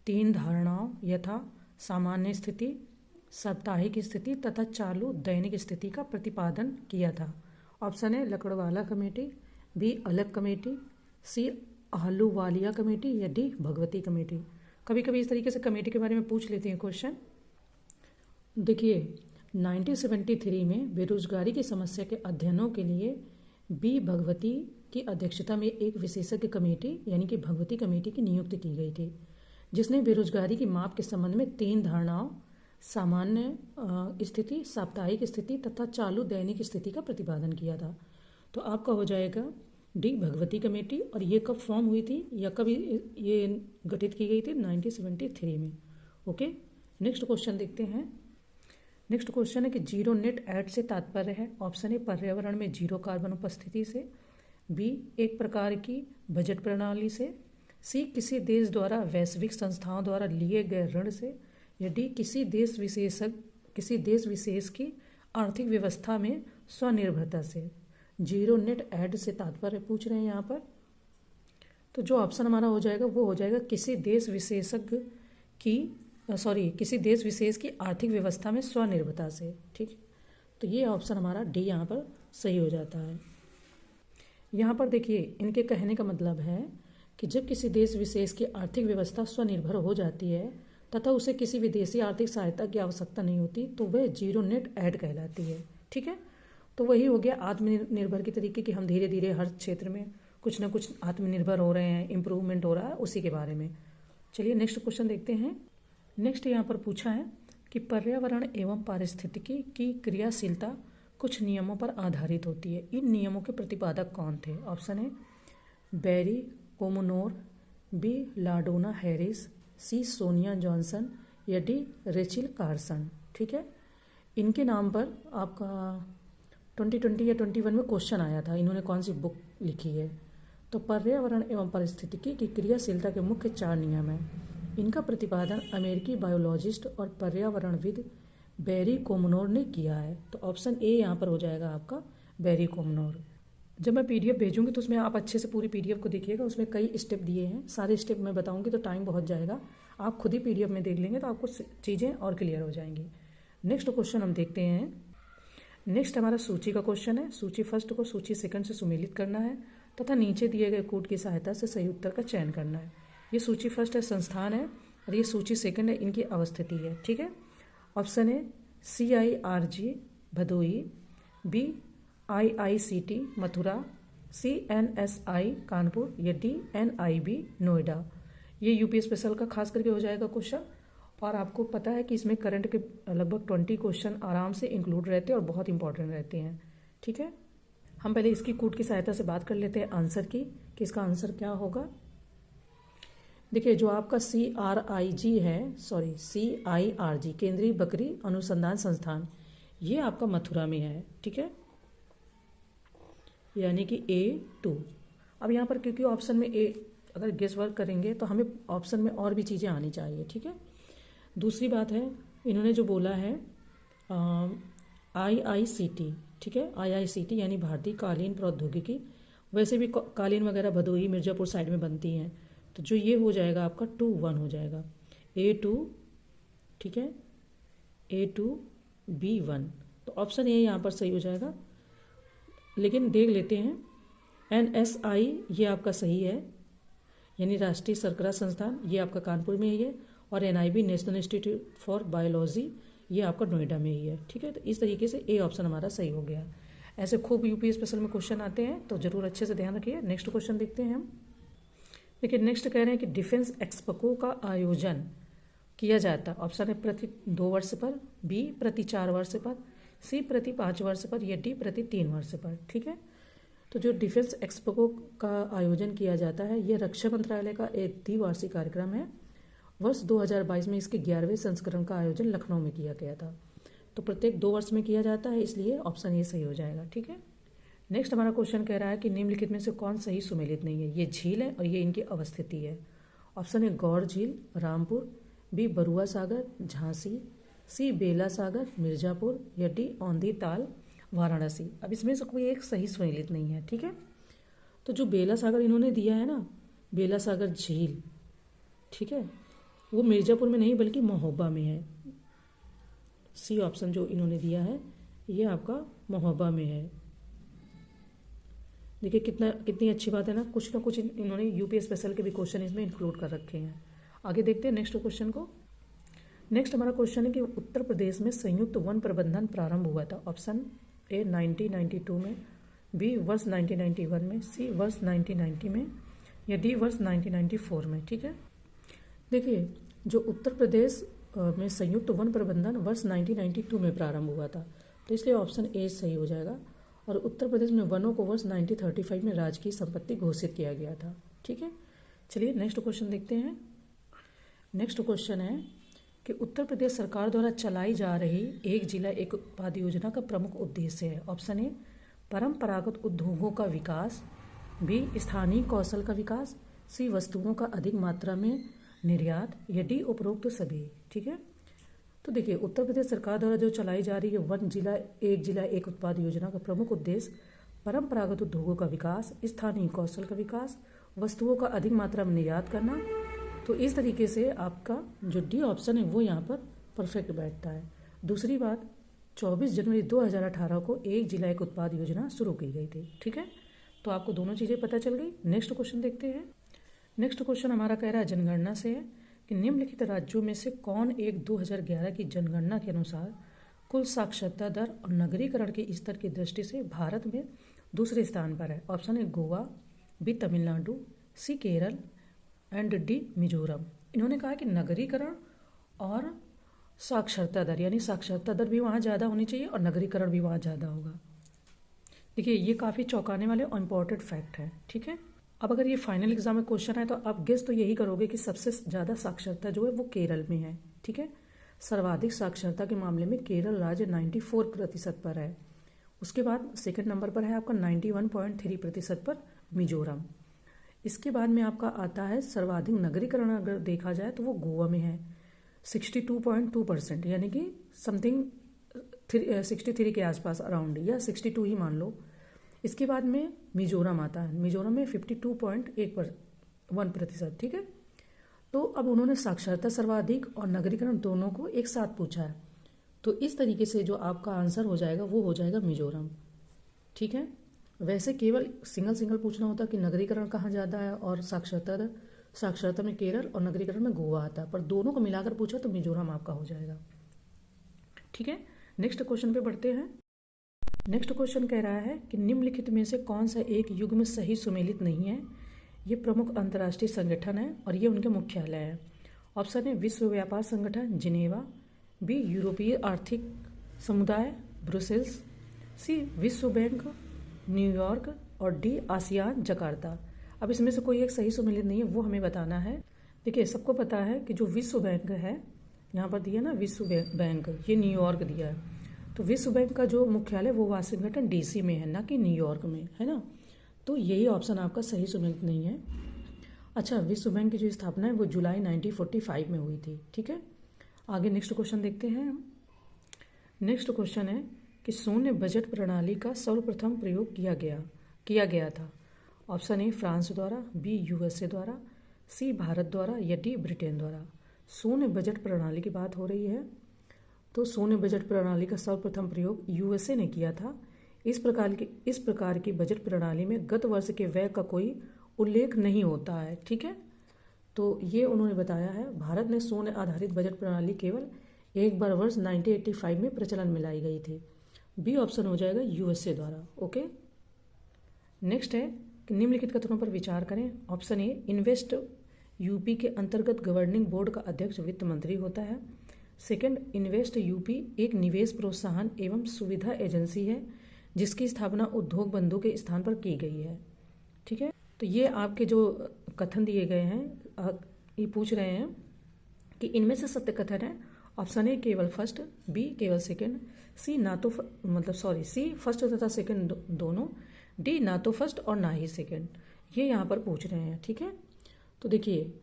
3 धारणाओं यथा सामान्य स्थिति, साप्ताहिक स्थिति तथा चालू दैनिक स्थिति का प्रतिपादन किया था? ऑप्शन है लकड़वाला कमेटी, बी अलग कमेटी, सी आहलूवालिया कमेटी, या डी भगवती कमेटी। कभी कभी इस तरीके से कमेटी के बारे में पूछ लेते हैं क्वेश्चन। देखिए, 1973 में बेरोजगारी की समस्या के अध्ययनों के लिए बी भगवती की अध्यक्षता में एक विशेषज्ञ कमेटी यानी कि भगवती कमेटी की नियुक्ति की गई थी, जिसने बेरोजगारी की माप के संबंध में 3 धारणाओं सामान्य स्थिति, साप्ताहिक स्थिति तथा चालू दैनिक स्थिति का प्रतिपादन किया था। तो आपका हो जाएगा डी भगवती कमेटी। और ये कब फॉर्म हुई थी या कब ये गठित की गई थी? 1973 में। ओके, नेक्स्ट क्वेश्चन देखते हैं। नेक्स्ट क्वेश्चन है कि जीरो नेट ऐड से तात्पर्य है। ऑप्शन ए पर्यावरण में जीरो कार्बन उपस्थिति से, बी एक प्रकार की बजट प्रणाली से, सी किसी देश द्वारा वैश्विक संस्थाओं द्वारा लिए गए ऋण से, या डी किसी देश विशेष की आर्थिक व्यवस्था में स्वनिर्भरता से। जीरो नेट ऐड से तात्पर्य पूछ रहे हैं यहाँ पर। तो जो ऑप्शन हमारा हो जाएगा वो हो जाएगा किसी देश विशेष की आर्थिक व्यवस्था में स्वनिर्भरता से। ठीक, तो ये ऑप्शन हमारा डी यहाँ पर सही हो जाता है। यहाँ पर देखिए, इनके कहने का मतलब है कि जब किसी देश विशेष की आर्थिक व्यवस्था स्वनिर्भर हो जाती है तथा उसे किसी विदेशी आर्थिक सहायता की आवश्यकता नहीं होती तो वह जीरो नेट ऐड कहलाती है। ठीक है, तो वही हो गया आत्मनिर्भर के तरीके कि हम धीरे धीरे हर क्षेत्र में कुछ ना कुछ आत्मनिर्भर हो रहे हैं, इम्प्रूवमेंट हो रहा है, उसी के बारे में। चलिए नेक्स्ट क्वेश्चन देखते हैं। नेक्स्ट यहाँ पर पूछा है कि पर्यावरण एवं पारिस्थितिकी की क्रियाशीलता कुछ नियमों पर आधारित होती है। इन नियमों के प्रतिपादक कौन थे? ऑप्शन है बैरी कोमोनोर, बी लाडोना हैरिस, सी सोनिया जॉनसन, या डी रेचिल कार्सन। ठीक है, इनके नाम पर आपका 2020 या 21 में क्वेश्चन आया था, इन्होंने कौन सी बुक लिखी है। तो पर्यावरण एवं पारिस्थितिकी की क्रियाशीलता के मुख्य 4 नियम हैं। इनका प्रतिपादन अमेरिकी बायोलॉजिस्ट और पर्यावरणविद बैरी कोमनोर ने किया है। तो ऑप्शन ए यहाँ पर हो जाएगा आपका बैरी कोमनोर। जब मैं पीडीएफ भेजूंगी तो उसमें आप अच्छे से पूरी पीडीएफ को देखिएगा, उसमें कई स्टेप दिए हैं। सारे स्टेप मैं बताऊंगी तो टाइम बहुत जाएगा, आप खुद ही पीडीएफ में देख लेंगे तो आपको चीज़ें और क्लियर हो जाएंगी। नेक्स्ट क्वेश्चन हम देखते हैं। नेक्स्ट हमारा सूची का क्वेश्चन है। सूची फर्स्ट को सूची सेकंड से सुमेलित करना है तथा नीचे दिए गए कोड की सहायता से सही उत्तर का चयन करना है। ये सूची फर्स्ट है संस्थान है और ये सूची सेकंड है इनकी अवस्थिति है। ठीक है, ऑप्शन है CIRG Bhadohi, B IICT Mathura, C NSI Kanpur, या डी NIB नोएडा। ये यूपी स्पेशल का खास करके हो जाएगा क्वेश्चन। और आपको पता है कि इसमें करंट के लगभग 20 क्वेश्चन आराम से इंक्लूड रहते हैं और बहुत इंपॉर्टेंट रहते हैं। ठीक है, हम पहले इसकी कोड की सहायता से बात कर लेते हैं आंसर की कि इसका आंसर क्या होगा। देखिए, जो आपका CIRG केंद्रीय बकरी अनुसंधान संस्थान, ये आपका मथुरा में है। ठीक है, यानी कि A2। अब यहाँ पर क्योंकि ऑप्शन में ए अगर गेस वर्क करेंगे तो हमें ऑप्शन में और भी चीज़ें आनी चाहिए। ठीक है, दूसरी बात है इन्होंने जो बोला है IICT। ठीक है, IICT यानी भारतीय कालीन प्रौद्योगिकी। वैसे भी कालीन वगैरह भदोही मिर्ज़ापुर साइड में बनती हैं, तो जो ये हो जाएगा आपका 2-1 हो जाएगा A2। ठीक है, A2B1। तो ऑप्शन ए यहाँ पर सही हो जाएगा। लेकिन देख लेते हैं NSI ये आपका सही है, यानी राष्ट्रीय शर्करा संस्थान, ये आपका कानपुर में ही है। और NIB national institute for biology ये आपका नोएडा में ही है। ठीक है, तो इस तरीके से ए ऑप्शन हमारा सही हो गया। ऐसे खूब यूपी स्पेशल में क्वेश्चन आते हैं तो जरूर अच्छे से ध्यान रखिए। नेक्स्ट क्वेश्चन देखते हैं हम। देखिए, नेक्स्ट कह रहे हैं कि डिफेंस एक्सपो का आयोजन किया जाता है। ऑप्शन है प्रति 2 वर्ष पर, बी प्रति 4 वर्ष पर, सी प्रति 5 वर्ष पर, या डी प्रति 3 वर्ष पर। ठीक है, तो जो डिफेंस एक्सपो का आयोजन किया जाता है ये रक्षा मंत्रालय का एक द्विवार्षिक कार्यक्रम है। वर्ष 2022 में इसके 11वें संस्करण का आयोजन लखनऊ में किया गया था। तो प्रत्येक 2 वर्ष में किया जाता है, इसलिए ऑप्शन ये सही हो जाएगा। ठीक है, नेक्स्ट हमारा क्वेश्चन कह रहा है कि निम्नलिखित में से कौन सही सुमेलित नहीं है। ये झील है और ये इनकी अवस्थिति है। ऑप्शन है गौर झील रामपुर, बी बरुआ सागर झांसी, सी बेला सागर मिर्जापुर, या डी औंधी ताल वाराणसी। अब इसमें से कोई एक सही सुमेलित नहीं है। ठीक है, तो जो बेला सागर इन्होंने दिया है ना, बेला सागर झील, ठीक है, वो मिर्जापुर में नहीं बल्कि महोबा में है। सी ऑप्शन जो इन्होंने दिया है ये आपका महोबा में है। देखिए कितनी अच्छी बात है ना कुछ इन्होंने यूपी स्पेशल के भी क्वेश्चन इसमें इंक्लूड कर रखे हैं। आगे देखते हैं नेक्स्ट क्वेश्चन को। नेक्स्ट हमारा क्वेश्चन है कि उत्तर प्रदेश में संयुक्त वन प्रबंधन प्रारंभ हुआ था। ऑप्शन ए 1992 में, बी वर्ष 1991 में, सी वर्ष 1990 में, या डी वर्ष 1994 में। ठीक है, देखिए जो उत्तर प्रदेश में संयुक्त वन प्रबंधन वर्ष 1992 में प्रारंभ हुआ था, तो इसलिए ऑप्शन ए सही हो जाएगा। और उत्तर प्रदेश में वनों को वर्ष 1935 में राजकीय संपत्ति घोषित किया गया था। ठीक है, चलिए नेक्स्ट क्वेश्चन देखते हैं। नेक्स्ट क्वेश्चन है कि उत्तर प्रदेश सरकार द्वारा चलाई जा रही एक जिला एक उत्पाद योजना का प्रमुख उद्देश्य है। ऑप्शन ए परंपरागत उद्योगों का विकास, बी स्थानीय कौशल का विकास, सी वस्तुओं का अधिक मात्रा में निर्यात, या डी उपरोक्त सभी। ठीक है, तो देखिए उत्तर प्रदेश सरकार द्वारा जो चलाई जा रही है वन जिला एक उत्पाद योजना का प्रमुख उद्देश्य परंपरागत उद्योगों का विकास, स्थानीय कौशल का विकास, वस्तुओं का अधिक मात्रा में निर्यात करना। तो इस तरीके से आपका जो डी ऑप्शन है वो यहाँ पर परफेक्ट बैठता है। दूसरी बात, 24 जनवरी 2018 को एक जिला एक उत्पाद योजना शुरू की गई थी। ठीक है, तो आपको दोनों चीज़ें पता चल गई। नेक्स्ट क्वेश्चन देखते हैं। नेक्स्ट क्वेश्चन हमारा कह रहा है जनगणना से है कि निम्नलिखित राज्यों में से कौन एक 2011 की जनगणना के अनुसार कुल साक्षरता दर और नगरीकरण के स्तर की दृष्टि से भारत में दूसरे स्थान पर है। ऑप्शन है Goa, B Tamil Nadu, C Kerala and D Mizoram. इन्होंने कहा कि नगरीकरण और साक्षरता दर, यानी साक्षरता दर भी वहाँ ज़्यादा होनी चाहिए और नगरीकरण भी वहाँ ज़्यादा होगा। देखिए ये काफ़ी चौंकाने वाले और इम्पॉर्टेंट फैक्ट है। ठीक है, अब अगर ये फाइनल एग्जाम में क्वेश्चन है तो आप गेस तो यही करोगे कि सबसे ज़्यादा साक्षरता जो है वो केरल में है। ठीक है, सर्वाधिक साक्षरता के मामले में केरल राज्य 94% पर है। उसके बाद सेकंड नंबर पर है आपका 91.3% पर मिजोरम। इसके बाद में आपका आता है सर्वाधिक नगरीकरण, अगर देखा जाए तो वो गोवा में है 62.2%, यानी कि समथिंग 63 के आसपास अराउंड, या 62 ही मान लो। इसके बाद में मिजोरम आता है, मिजोरम में 52.1%। ठीक है, तो अब उन्होंने साक्षरता सर्वाधिक और नगरीकरण दोनों को एक साथ पूछा है, तो इस तरीके से जो आपका आंसर हो जाएगा वो हो जाएगा मिजोरम। ठीक है, वैसे केवल सिंगल पूछना होता कि नगरीकरण कहाँ ज़्यादा है और साक्षरता में केरल और नगरीकरण में गोवा आता है, पर दोनों को मिलाकर पूछा तो मिजोरम आपका हो जाएगा। ठीक है, नेक्स्ट क्वेश्चन पे बढ़ते हैं। नेक्स्ट क्वेश्चन कह रहा है कि निम्नलिखित में से कौन सा एक युग में सही सुमेलित नहीं है। ये प्रमुख अंतर्राष्ट्रीय संगठन है और ये उनके मुख्यालय है। ऑप्शन है विश्व व्यापार संगठन जिनेवा, बी यूरोपीय आर्थिक समुदाय ब्रुसेल्स, सी विश्व बैंक न्यूयॉर्क, और डी आसियान जकार्ता। अब इसमें से कोई एक सही सुमेलित नहीं है, वो हमें बताना है। देखिए सबको पता है कि जो विश्व बैंक है, यहाँ पर दिया ना विश्व बैंक, ये न्यूयॉर्क दिया है, तो विश्व बैंक का जो मुख्यालय वो वाशिंगटन डीसी में है, ना कि न्यूयॉर्क में, है ना। तो यही ऑप्शन आपका सही सुमेलित नहीं है। अच्छा, विश्व बैंक की जो स्थापना है वो जुलाई 1945 में हुई थी। ठीक है, आगे नेक्स्ट क्वेश्चन देखते हैं। नेक्स्ट क्वेश्चन है कि शून्य बजट प्रणाली का सर्वप्रथम प्रयोग किया गया था। ऑप्शन ए फ्रांस द्वारा, बी यूएसए द्वारा, सी भारत द्वारा, या डी ब्रिटेन द्वारा। शून्य बजट प्रणाली की बात हो रही है, तो शून्य बजट प्रणाली का सर्वप्रथम प्रयोग यूएसए ने किया था। इस प्रकार की बजट प्रणाली में गत वर्ष के व्यय का कोई उल्लेख नहीं होता है। ठीक है, तो ये उन्होंने बताया है। भारत ने शून्य आधारित बजट प्रणाली केवल एक बार वर्ष 1985 में प्रचलन में लाई गई थी। बी ऑप्शन हो जाएगा यूएसए द्वारा। ओके, नेक्स्ट है कि निम्नलिखित कथनों पर विचार करें। ऑप्शन ए इन्वेस्ट यूपी के अंतर्गत गवर्निंग बोर्ड का अध्यक्ष वित्त मंत्री होता है। सेकंड, इन्वेस्ट यूपी एक निवेश प्रोत्साहन एवं सुविधा एजेंसी है जिसकी स्थापना उद्योग बंधु के स्थान पर की गई है। ठीक है, तो ये आपके जो कथन दिए गए हैं, ये पूछ रहे हैं कि इनमें से सत्य कथन है। ऑप्शन ए केवल फर्स्ट, बी केवल सेकंड, सी सी फर्स्ट तथा सेकंड दोनों, डी ना तो फर्स्ट और ना ही सेकंड। ये यहाँ पर पूछ रहे हैं। ठीक है, तो देखिए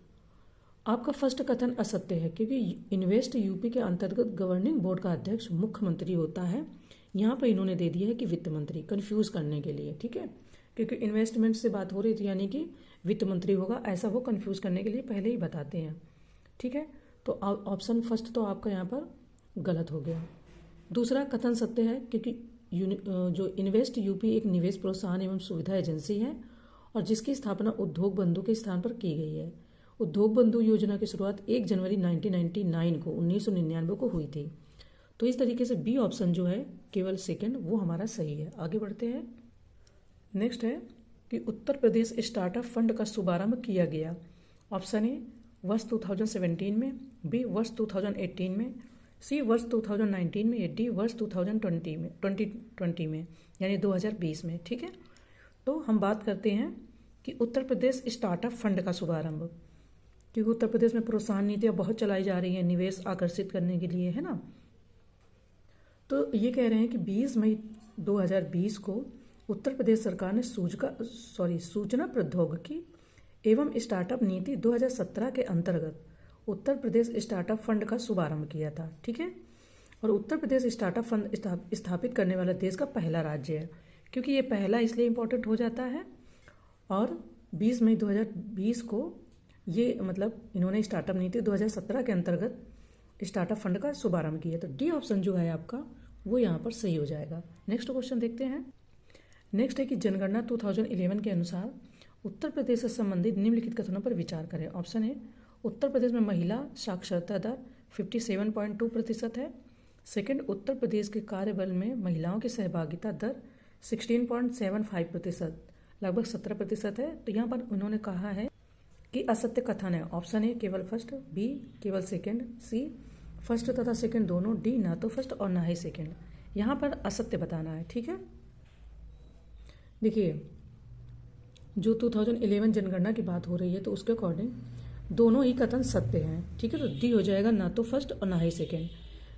आपका फर्स्ट कथन असत्य है, क्योंकि इन्वेस्ट यूपी के अंतर्गत गवर्निंग बोर्ड का अध्यक्ष मुख्यमंत्री होता है। यहाँ पर इन्होंने दे दिया है कि वित्त मंत्री, कंफ्यूज करने के लिए। ठीक है, क्योंकि इन्वेस्टमेंट से बात हो रही थी, यानी कि वित्त मंत्री होगा, ऐसा वो कंफ्यूज करने के लिए पहले ही बताते हैं। ठीक है, तो ऑप्शन फर्स्ट तो आपका यहाँ पर गलत हो गया। दूसरा कथन सत्य है, क्योंकि जो इन्वेस्ट यूपी एक निवेश प्रोत्साहन एवं सुविधा एजेंसी है और जिसकी स्थापना उद्योग बंधु के स्थान पर की गई है। उद्योग बंधु योजना की शुरुआत 1 जनवरी 1999 को हुई थी। तो इस तरीके से बी ऑप्शन जो है केवल सेकंड वो हमारा सही है। आगे बढ़ते हैं। नेक्स्ट है कि उत्तर प्रदेश स्टार्टअप फंड का शुभारंभ किया गया। ऑप्शन ए वर्ष 2017 में, बी वर्ष 2018 में, सी वर्ष 2019 में, या डी वर्ष 2020 में यानी 2020 में। ठीक है, तो हम बात करते हैं कि उत्तर प्रदेश स्टार्टअप फंड का शुभारंभ, क्योंकि उत्तर प्रदेश में प्रोत्साहन नीतियाँ बहुत चलाई जा रही हैं निवेश आकर्षित करने के लिए, है ना। तो ये कह रहे हैं कि 20 मई 2020 को उत्तर प्रदेश सरकार ने सूचना प्रौद्योगिकी एवं स्टार्टअप नीति 2017 के अंतर्गत उत्तर प्रदेश स्टार्टअप फंड का शुभारंभ किया था। ठीक है, और उत्तर प्रदेश स्टार्टअप फंड स्थापित करने वाला देश का पहला राज्य है, क्योंकि ये पहला इसलिए इम्पोर्टेंट हो जाता है। और 20 मई 2020 को ये मतलब इन्होंने स्टार्टअप नीति 2017 के अंतर्गत स्टार्टअप फंड का शुभारंभ किया। तो डी ऑप्शन जो है आपका वो यहाँ पर सही हो जाएगा। नेक्स्ट क्वेश्चन देखते हैं। नेक्स्ट है कि जनगणना 2011 के अनुसार उत्तर प्रदेश से संबंधित निम्नलिखित कथनों पर विचार करें। ऑप्शन ए उत्तर प्रदेश में महिला साक्षरता दर 57.2% है। सेकंड, उत्तर प्रदेश के कार्यबल में महिलाओं की सहभागिता दर 16.75%, लगभग 17% है। तो यहाँ पर उन्होंने कहा है कि असत्य कथन है। ऑप्शन ए केवल फर्स्ट, बी केवल सेकंड, सी फर्स्ट तथा सेकंड दोनों, डी ना तो फर्स्ट और ना ही सेकंड। यहाँ पर असत्य बताना है। ठीक है, देखिए जो 2011 जनगणना की बात हो रही है तो उसके अकॉर्डिंग दोनों ही कथन सत्य हैं। ठीक है, तो डी हो जाएगा ना तो फर्स्ट और ना ही सेकंड।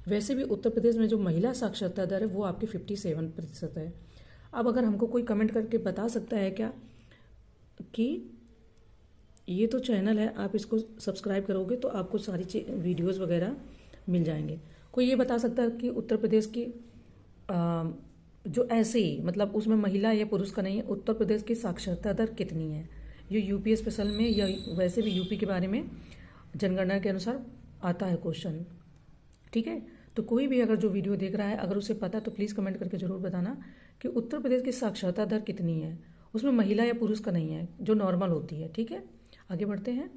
वैसे भी उत्तर प्रदेश में जो महिला साक्षरता दर है वो आपकी 57% है। अब अगर हमको कोई कमेंट करके बता सकता है क्या कि ये तो चैनल है, आप इसको सब्सक्राइब करोगे तो आपको सारी वीडियोस वगैरह मिल जाएंगे। कोई ये बता सकता है कि उत्तर प्रदेश की जो ऐसे ही मतलब उसमें महिला या पुरुष का नहीं है, उत्तर प्रदेश की साक्षरता दर कितनी है? ये यूपी स्पेशल में या वैसे भी यूपी के बारे में जनगणना के अनुसार आता है क्वेश्चन। ठीक है, तो कोई भी अगर जो वीडियो देख रहा है अगर उसे पता तो प्लीज़ कमेंट करके ज़रूर बताना कि उत्तर प्रदेश की साक्षरता दर कितनी है, उसमें महिला या पुरुष का नहीं है, जो नॉर्मल होती है। ठीक है, आगे बढ़ते हैं।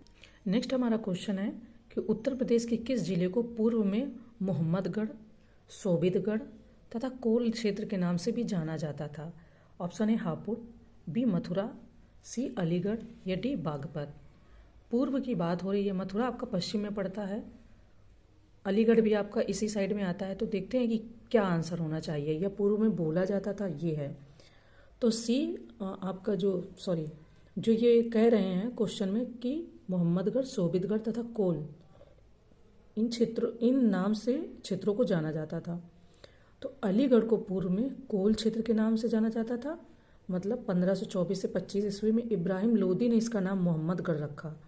नेक्स्ट हमारा क्वेश्चन है कि उत्तर प्रदेश के किस जिले को पूर्व में मोहम्मदगढ़, सोबितगढ़ तथा कोल क्षेत्र के नाम से भी जाना जाता था? Option A Hapur, B Mathura, C Aligarh, या डी बागपत। पूर्व की बात हो रही है, मथुरा आपका पश्चिम में पड़ता है, अलीगढ़ भी आपका इसी साइड में आता है। तो देखते हैं कि क्या आंसर होना चाहिए, या पूर्व में बोला जाता था ये है। तो सी आपका जो ये कह रहे हैं क्वेश्चन में कि मोहम्मदगढ़, सोबितगढ़ तथा कोल इन नाम से क्षेत्रों को जाना जाता था। तो अलीगढ़ को पूर्व में कोल क्षेत्र के नाम से जाना जाता था, मतलब 1524 से 25 ईस्वी में इब्राहिम लोदी ने इसका नाम मोहम्मदगढ़ रखा।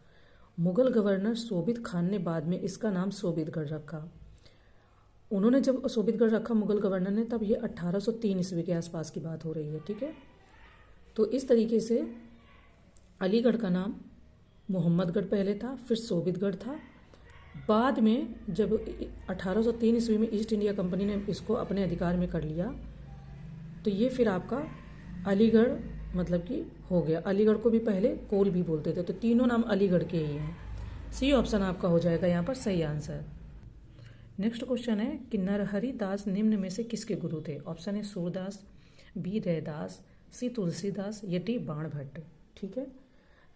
मुगल गवर्नर सोबित खान ने बाद में इसका नाम सोबितगढ़ रखा। उन्होंने जब सोबितगढ़ रखा मुगल गवर्नर ने, तब ये 1803 ईस्वी के आसपास की बात हो रही है। ठीक है, तो इस तरीके से अलीगढ़ का नाम मोहम्मदगढ़ पहले था, फिर सोबितगढ़ था। बाद में जब 1803 ईस्वी में ईस्ट इंडिया कंपनी ने इसको अपने अधिकार में कर लिया तो ये फिर आपका अलीगढ़ मतलब कि हो गया। अलीगढ़ को भी पहले कोल भी बोलते थे। तो तीनों नाम अलीगढ़ के ही हैं। सी ऑप्शन आपका हो जाएगा यहाँ पर सही आंसर। नेक्स्ट क्वेश्चन है कि नरहरि दास निम्न में से किसके गुरु थे? Option A Surdas, B Raidas, C Tulsidas, या डी बाणभट्ट। ठीक है,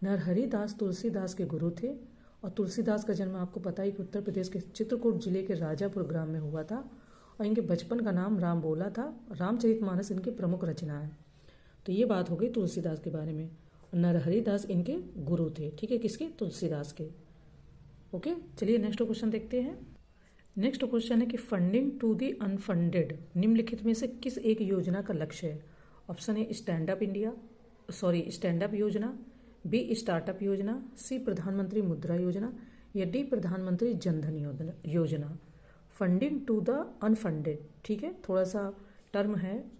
नरहरि दास तुलसीदास के गुरु थे। और तुलसीदास का जन्म आपको पता ही कि उत्तर प्रदेश के चित्रकूट जिले के राजापुर ग्राम में हुआ था। और इनके बचपन का नाम राम बोला था। रामचरितमानस इनकी प्रमुख रचना है। तो ये बात हो गई तुलसीदास के बारे में। नरहरि दास इनके गुरु थे। ठीक है, किसके? तुलसीदास के। ओके, चलिए नेक्स्ट क्वेश्चन देखते हैं। नेक्स्ट क्वेश्चन है कि फंडिंग टू दी अनफंडेड निम्नलिखित में से किस एक योजना का लक्ष्य है? ऑप्शन ए स्टैंड अप योजना, बी स्टार्टअप योजना, सी प्रधानमंत्री मुद्रा योजना, या डी प्रधानमंत्री जनधन योजना। फंडिंग टू द अनफंडेड, ठीक है, थोड़ा सा टर्म है।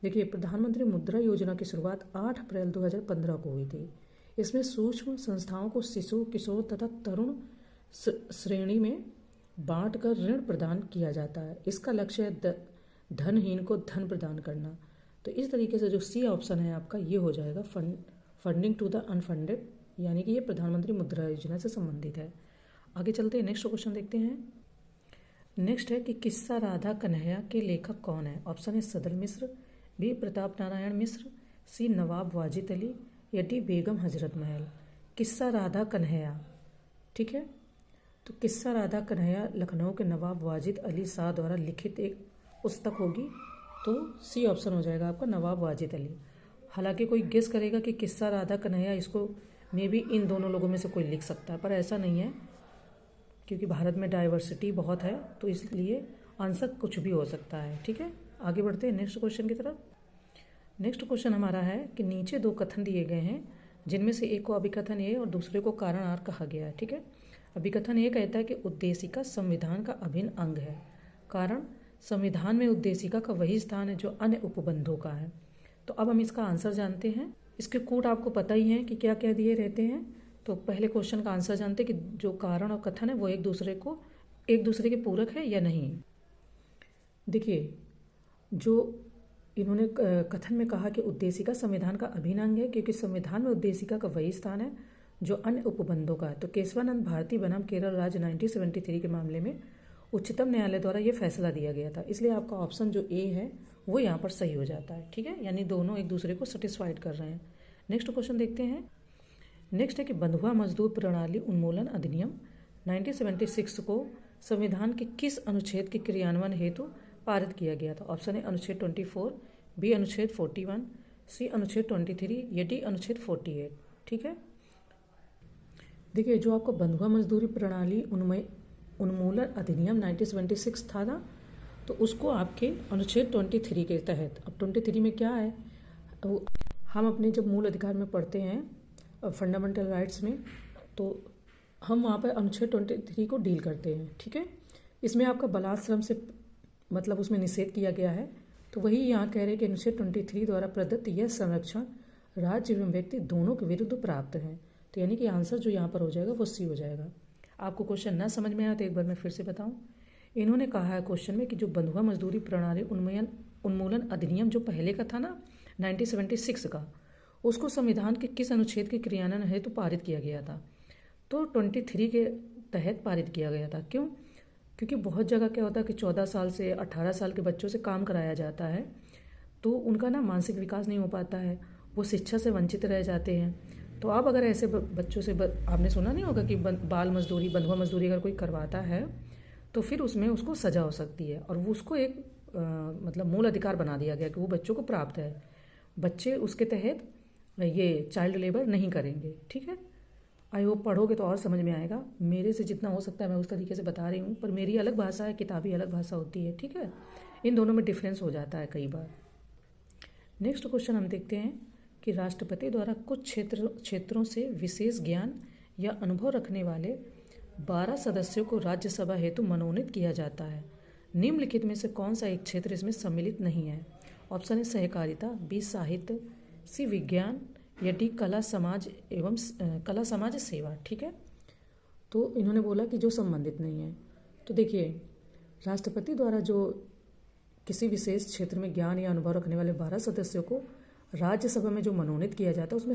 देखिए, प्रधानमंत्री मुद्रा योजना की शुरुआत 8 अप्रैल 2015 को हुई थी। इसमें सूक्ष्म संस्थाओं को शिशु, किशोर तथा तरुण श्रेणी में बांटकर ऋण प्रदान किया जाता है। इसका लक्ष्य है धनहीन को धन प्रदान करना। तो इस तरीके से जो सी ऑप्शन है आपका ये हो जाएगा फंडिंग टू द अनफंडेड यानी कि ये प्रधानमंत्री मुद्रा योजना से संबंधित है। आगे चलते हैं, नेक्स्ट क्वेश्चन देखते हैं। नेक्स्ट है कि किस्सा राधा कन्हैया के लेखक कौन है? ऑप्शन है सदल मिश्र, बी प्रताप नारायण मिश्र, सी नवाब वाजिद अली, या डी बेगम हजरत महल। किस्सा राधा कन्हैया, ठीक है, तो किस्सा राधा कन्हैया लखनऊ के नवाब वाजिद अली शाह द्वारा लिखित एक पुस्तक होगी, तो सी ऑप्शन हो जाएगा आपका नवाब वाजिद अली। हालांकि कोई गेस करेगा कि किस्सा राधा कन्हैया, इसको मे बी इन दोनों लोगों में से कोई लिख सकता है, पर ऐसा नहीं है, क्योंकि भारत में डाइवर्सिटी बहुत है, तो इसलिए आंसर कुछ भी हो सकता है। ठीक है, आगे बढ़ते हैं नेक्स्ट क्वेश्चन की तरफ। नेक्स्ट क्वेश्चन हमारा है कि नीचे दो कथन दिए गए हैं, जिनमें से एक को अभिकथन ए और दूसरे को कारण आर कहा गया है। ठीक है, अभिकथन ए कहता है कि उद्देशिका संविधान का अभिन्न अंग है। कारण, संविधान में उद्देशिका का वही स्थान है जो अन्य उपबंधों का है। तो अब हम इसका आंसर जानते हैं। इसके कोड आपको पता ही है कि क्या क्या दिए रहते हैं। तो पहले क्वेश्चन का आंसर जानते हैं कि जो कारण और कथन है वो एक दूसरे के पूरक है या नहीं। देखिए, जो इन्होंने कथन में कहा कि उद्देशिका संविधान का अभिन्न अंग है, क्योंकि संविधान में उद्देशिका का वही स्थान है जो अन्य उपबंधों का है। तो केशवानंद भारती बनाम केरल राज्य 1973 के मामले में उच्चतम न्यायालय द्वारा ये फैसला दिया गया था, इसलिए आपका ऑप्शन जो ए है वो यहाँ पर सही हो जाता है। ठीक है, यानी दोनों एक दूसरे को सेटिस्फाइड कर रहे हैं। नेक्स्ट क्वेश्चन देखते हैं। नेक्स्ट है कि बंधुआ मजदूर प्रणाली उन्मूलन अधिनियम 1976 को संविधान के किस अनुच्छेद के क्रियान्वयन हेतु पारित किया गया था? ऑप्शन है अनुच्छेद 24, बी अनुच्छेद 41, सी अनुच्छेद 23, या डी अनुच्छेद 48। ठीक है, देखिए, जो आपका बंधुआ मजदूरी प्रणाली उन्मूलन अधिनियम 1976 था ना, तो उसको आपके अनुच्छेद 23 के तहत, अब 23 में क्या है, हम अपने जब मूल अधिकार में पढ़ते हैं फंडामेंटल राइट्स में, तो हम वहाँ पर अनुच्छेद 23 को डील करते हैं। ठीक है, इसमें आपका बलात्श्रम से मतलब उसमें निषेध किया गया है। तो वही यहाँ कह रहे हैं कि अनुच्छेद 23 द्वारा प्रदत्त यह संरक्षण राज्य एवं व्यक्ति दोनों के विरुद्ध प्राप्त है। तो यानी कि आंसर जो यहाँ पर हो जाएगा वो सी हो जाएगा। आपको क्वेश्चन ना समझ में आया तो एक बार मैं फिर से बताऊँ। इन्होंने कहा है क्वेश्चन में कि जो बंधुआ मजदूरी प्रणाली उन्मूलन अधिनियम जो पहले का था ना 1976 का, उसको संविधान के किस अनुच्छेद के क्रियान्वयन हेतु पारित किया गया था? तो 23 के तहत पारित किया गया था। क्यों? क्योंकि बहुत जगह क्या होता है कि 14 साल से 18 साल के बच्चों से काम कराया जाता है, तो उनका ना मानसिक विकास नहीं हो पाता है, वो शिक्षा से वंचित रह जाते हैं। तो आप अगर ऐसे बच्चों से आपने सुना नहीं होगा कि बाल मजदूरी, बंधुआ मजदूरी अगर कोई करवाता है तो फिर उसमें उसको सजा हो सकती है, और वो उसको एक मतलब मूल अधिकार बना दिया गया कि वो बच्चों को प्राप्त है। बच्चे उसके तहत ये चाइल्ड लेबर नहीं करेंगे। ठीक है, आई होप पढ़ोगे तो और समझ में आएगा। मेरे से जितना हो सकता है मैं उस तरीके से बता रही हूँ, पर मेरी अलग भाषा है, किताबी अलग भाषा होती है। ठीक है, इन दोनों में डिफरेंस हो जाता है कई बार। नेक्स्ट क्वेश्चन हम देखते हैं कि राष्ट्रपति द्वारा कुछ क्षेत्रों से विशेष ज्ञान या अनुभव रखने वाले 12 सदस्यों को राज्यसभा हेतु मनोनीत किया जाता है। निम्नलिखित में से कौन सा एक क्षेत्र इसमें सम्मिलित नहीं है? ऑप्शन है सहकारिता, बी साहित्य, सी विज्ञान, या डी कला समाज सेवा। ठीक है, तो इन्होंने बोला कि जो संबंधित नहीं है। तो देखिए, राष्ट्रपति द्वारा जो किसी विशेष क्षेत्र में ज्ञान या अनुभव रखने वाले 12 सदस्यों को राज्यसभा में जो मनोनीत किया जाता है उसमें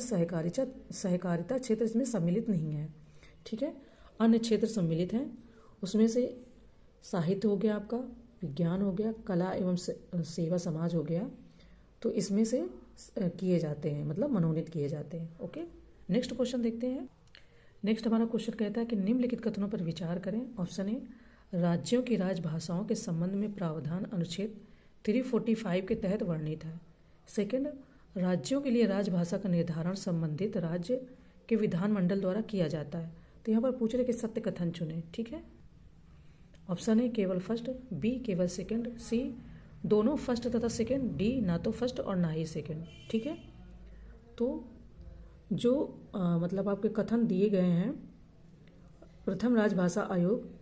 सहकारिता क्षेत्र इसमें सम्मिलित नहीं है। ठीक है, अन्य क्षेत्र सम्मिलित हैं। उसमें से साहित्य हो गया, आपका विज्ञान हो गया, कला एवं सेवा समाज हो गया, तो इसमें से किए जाते हैं, मतलब मनोनीत किए जाते हैं। ओके, नेक्स्ट क्वेश्चन देखते हैं। नेक्स्ट हमारा क्वेश्चन कहता है कि निम्नलिखित कथनों पर विचार करें। ऑप्शन ए, राज्यों की राजभाषाओं के संबंध में प्रावधान अनुच्छेद 345 के तहत वर्णित है। सेकंड, राज्यों के लिए राजभाषा का निर्धारण संबंधित राज्य के विधानमंडल द्वारा किया जाता है। तो यहाँ पर पूछ रहे कि सत्य कथन चुने। ठीक है, ऑप्शन ए केवल फर्स्ट, बी केवल सेकंड, सी दोनों फर्स्ट तथा सेकंड, डी ना तो फर्स्ट और ना ही सेकंड। ठीक है, तो जो मतलब आपके कथन दिए गए हैं, प्रथम राजभाषा आयोग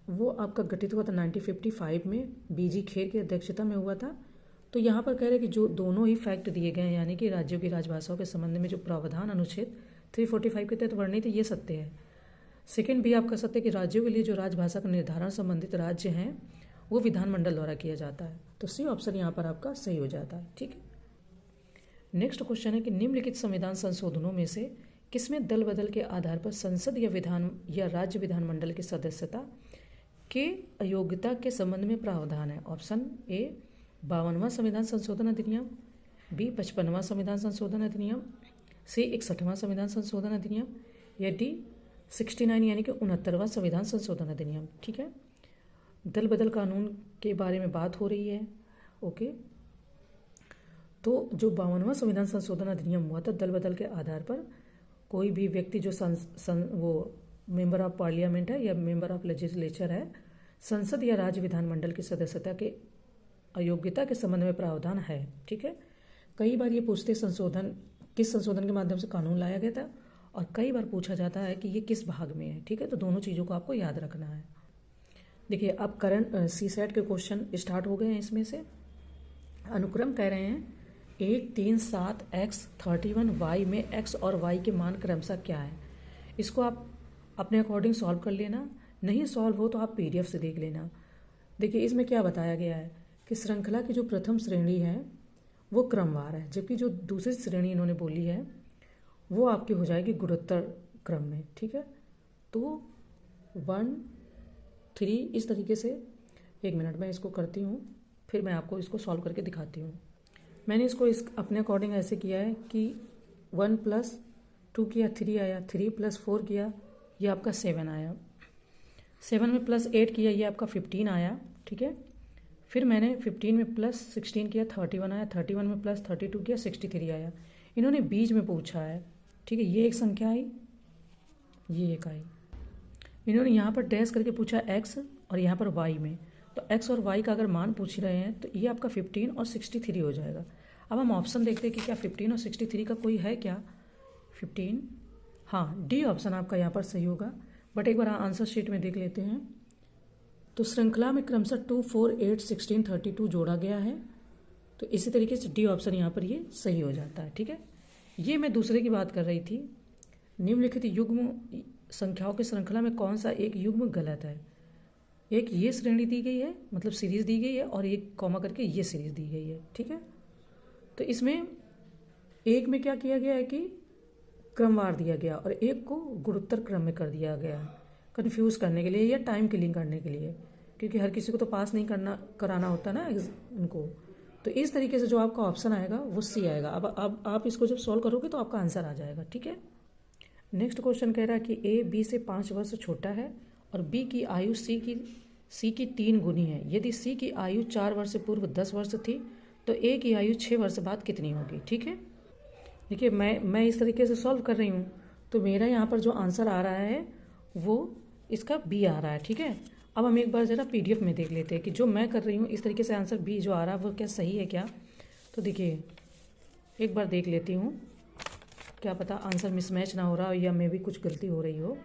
वो आपका गठित हुआ था 1955 में, बीजी खेर की अध्यक्षता में हुआ था। तो यहाँ पर कह रहे हैं कि जो दोनों ही फैक्ट दिए गए हैं, यानी कि राज्यों की राजभाषाओं के संबंध में जो प्रावधान अनुच्छेद 345 के तहत वर्णित है, ये सत्य है। सेकंड भी आपका सत्य कि राज्यों के लिए जो राजभाषा का निर्धारण संबंधित राज्य हैं वो विधानमंडल द्वारा किया जाता है। तो सी ऑप्शन यहाँ पर आपका सही हो जाता है। ठीक है, नेक्स्ट क्वेश्चन है कि निम्नलिखित संविधान संशोधनों में से किसमें दल बदल के आधार पर संसद या राज्य विधानमंडल की सदस्यता के अयोग्यता के संबंध में प्रावधान है? ऑप्शन ए 52वां संविधान संशोधन अधिनियम, बी 55वां संविधान संशोधन अधिनियम, सी 61वां संविधान संशोधन अधिनियम, या डी 69 यानी कि 69वां संविधान संशोधन अधिनियम। ठीक है, दल बदल कानून के बारे में बात हो रही है। ओके, तो जो 52वां संविधान संशोधन अधिनियम हुआ था, दल बदल के आधार पर कोई भी व्यक्ति जो वो मेंबर ऑफ पार्लियामेंट है या मेंबर ऑफ लेजिस्लेचर है, संसद या राज्य विधानमंडल की सदस्यता के अयोग्यता के संबंध में प्रावधान है। ठीक है, कई बार ये पूछते किस संशोधन के माध्यम से कानून लाया गया था, और कई बार पूछा जाता है कि ये किस भाग में है। ठीक है, तो दोनों चीज़ों को आपको याद रखना है। देखिए, अब करंट CSAT के क्वेश्चन स्टार्ट हो गए हैं। इसमें से अनुक्रम कह रहे हैं 1, 3, 7 x 31 y में x और y के मान क्रमशः क्या है। इसको आप अपने अकॉर्डिंग सॉल्व कर लेना, नहीं सॉल्व हो तो आप PDF से देख लेना। देखिए, इसमें क्या बताया गया है कि श्रृंखला की जो प्रथम श्रेणी है वो क्रमवार है, जबकि जो दूसरी श्रेणी इन्होंने बोली है वो आपकी हो जाएगी गुणोत्तर क्रम में। ठीक है, तो 1, 3 इस तरीके से। एक मिनट मैं इसको करती हूँ, फिर मैं आपको इसको सॉल्व करके दिखाती हूँ। मैंने इसको अपने अकॉर्डिंग ऐसे किया है कि 1 + 2 किया 3 आया, 3 + 4 किया ये आपका 7 आया, 7 में +8 किया ये आपका 15 आया। ठीक है, फिर मैंने 15 में +16 किया 31 आया, 31 में +32 किया 63 आया। इन्होंने बीच में पूछा है। ठीक है, ये एक संख्या आई, ये एक आई। इन्होंने यहाँ पर डैश करके पूछा x और यहाँ पर y में, तो x और y का अगर मान पूछ रहे हैं तो ये आपका 15 और 63 हो जाएगा। अब हम ऑप्शन देखते हैं कि क्या 15 और 63 का कोई है क्या। 15, हाँ, डी ऑप्शन आपका यहाँ पर सही होगा। बट एक बार आंसर शीट में देख लेते हैं। तो श्रृंखला में क्रमशः 2, 4, 8, 16, 32 जोड़ा गया है, तो इसी तरीके से डी ऑप्शन यहाँ पर ये सही हो जाता है। ठीक है, ये मैं दूसरे की बात कर रही थी। निम्नलिखित युग्म संख्याओं की श्रृंखला में कौन सा एक युग्म गलत है। एक ये श्रेणी दी गई है, मतलब सीरीज दी गई है, और एक कॉमा करके ये सीरीज दी गई है। ठीक है, तो इसमें एक में क्या किया गया है कि क्रमवार दिया गया और एक को गुणोत्तर क्रम में कर दिया गया, कंफ्यूज करने के लिए या टाइम किलिंग करने के लिए, क्योंकि हर किसी को तो पास नहीं कराना होता ना उनको। तो इस तरीके से जो आपका ऑप्शन आएगा वो सी आएगा। अब आप इसको जब सॉल्व करोगे तो आपका आंसर आ जाएगा। ठीक है, नेक्स्ट क्वेश्चन कह रहा है कि A B से 5 वर्ष छोटा है और B की आयु C की 3 गुनी है। यदि C की आयु 4 वर्ष से पूर्व 10 वर्ष थी तो A की आयु 6 वर्ष बाद कितनी होगी। ठीक है, देखिए मैं इस तरीके से सॉल्व कर रही हूँ, तो मेरा यहाँ पर जो आंसर आ रहा है वो इसका B आ रहा है। ठीक है, अब हम एक बार ज़रा PDF में देख लेते हैं कि जो मैं कर रही हूँ इस तरीके से आंसर B जो आ रहा है वो क्या सही है क्या। तो देखिए एक बार देख लेती हूँ, क्या पता आंसर मिसमैच ना हो रहा हो या मे भी कुछ गलती हो रही हो।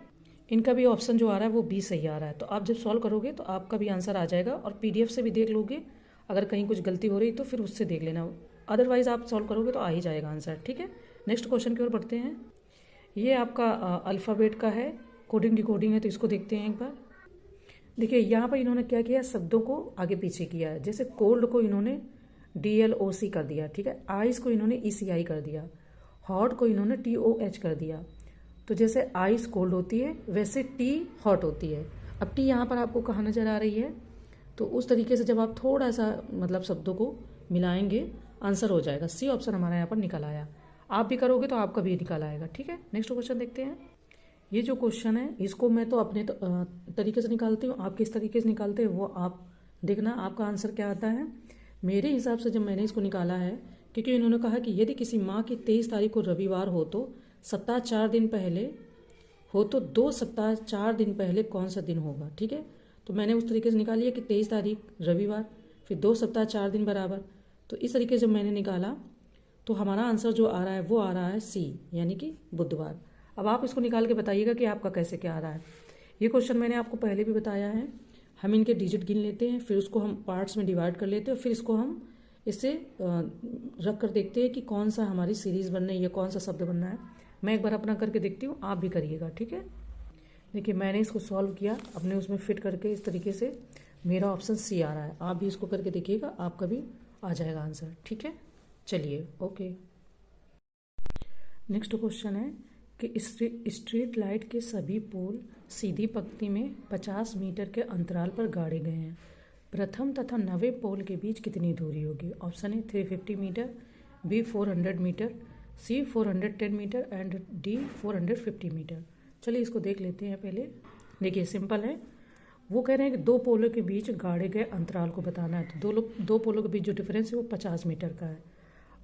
इनका भी ऑप्शन जो आ रहा है वो B सही आ रहा है, तो आप जब सॉल्व करोगे तो आपका भी आंसर आ जाएगा। और PDF से भी देख लोगे, अगर कहीं कुछ गलती हो रही तो फिर उससे देख लेना, अदरवाइज़ आप सॉल्व करोगे तो आ ही जाएगा आंसर। ठीक है, नेक्स्ट क्वेश्चन की ओर बढ़ते हैं। ये आपका अल्फ़ाबेट का है, कोडिंग डिकोडिंग है, तो इसको देखते हैं एक बार। देखिए यहाँ पर इन्होंने क्या किया, शब्दों को आगे पीछे किया है। जैसे कोल्ड को इन्होंने DLOC कर दिया। ठीक है, आइस को इन्होंने ECI कर दिया, हॉट को इन्होंने TOH कर दिया। तो जैसे आइस कोल्ड होती है वैसे टी हॉट होती है। अब टी यहाँ पर आपको कहाँ नज़र आ रही है, तो उस तरीके से जब आप थोड़ा सा मतलब शब्दों को मिलाएंगे आंसर हो जाएगा। C ऑप्शन हमारा यहाँ पर निकल आया। आप भी करोगे तो आपका भी निकल आएगा। ठीक है, नेक्स्ट क्वेश्चन देखते हैं। ये जो क्वेश्चन है इसको मैं तो अपने तरीके से निकालती हूँ, आप किस तरीके से निकालते हैं वो आप देखना आपका आंसर क्या आता है। मेरे हिसाब से जब मैंने इसको निकाला है, क्योंकि इन्होंने कहा कि यदि किसी माह की 23 तारीख को रविवार हो तो सप्ताह 4 दिन पहले हो तो 2 सप्ताह 4 दिन पहले कौन सा दिन होगा। ठीक है, तो मैंने उस तरीके से निकाली है कि 23 तारीख रविवार, फिर 2 सप्ताह 4 दिन बराबर। तो इस तरीके से जब मैंने निकाला तो हमारा आंसर जो आ रहा है वो आ रहा है C, यानी कि बुधवार। अब आप इसको निकाल के बताइएगा कि आपका कैसे क्या आ रहा है। ये क्वेश्चन मैंने आपको पहले भी बताया है। हम इनके डिजिट गिन लेते हैं, फिर उसको हम पार्ट्स में डिवाइड कर लेते हैं, फिर इसको हम इससे रख कर देखते हैं कि कौन सा हमारी सीरीज़ बनना है या कौन सा शब्द बनना है। मैं एक बार अपना करके देखती हूँ, आप भी करिएगा। ठीक है, देखिए मैंने इसको सॉल्व किया अपने उसमें फिट करके, इस तरीके से मेरा ऑप्शन C आ रहा है। आप भी इसको करके देखिएगा, आपका भी आ जाएगा आंसर। ठीक है, चलिए ओके। नेक्स्ट क्वेश्चन है कि स्ट्रीट लाइट के सभी पोल सीधी पंक्ति में 50 मीटर के अंतराल पर गाड़े गए हैं। प्रथम तथा नवे पोल के बीच कितनी दूरी होगी? Option A 350 metre, B 400 metre, C 410 metre and D 450 metre. चलिए इसको देख लेते हैं पहले। देखिए सिंपल है, वो कह रहे हैं कि दो पोलों के बीच गाड़े गए अंतराल को बताना है। तो दो पोलों के बीच जो डिफरेंस है वो 50 मीटर का है।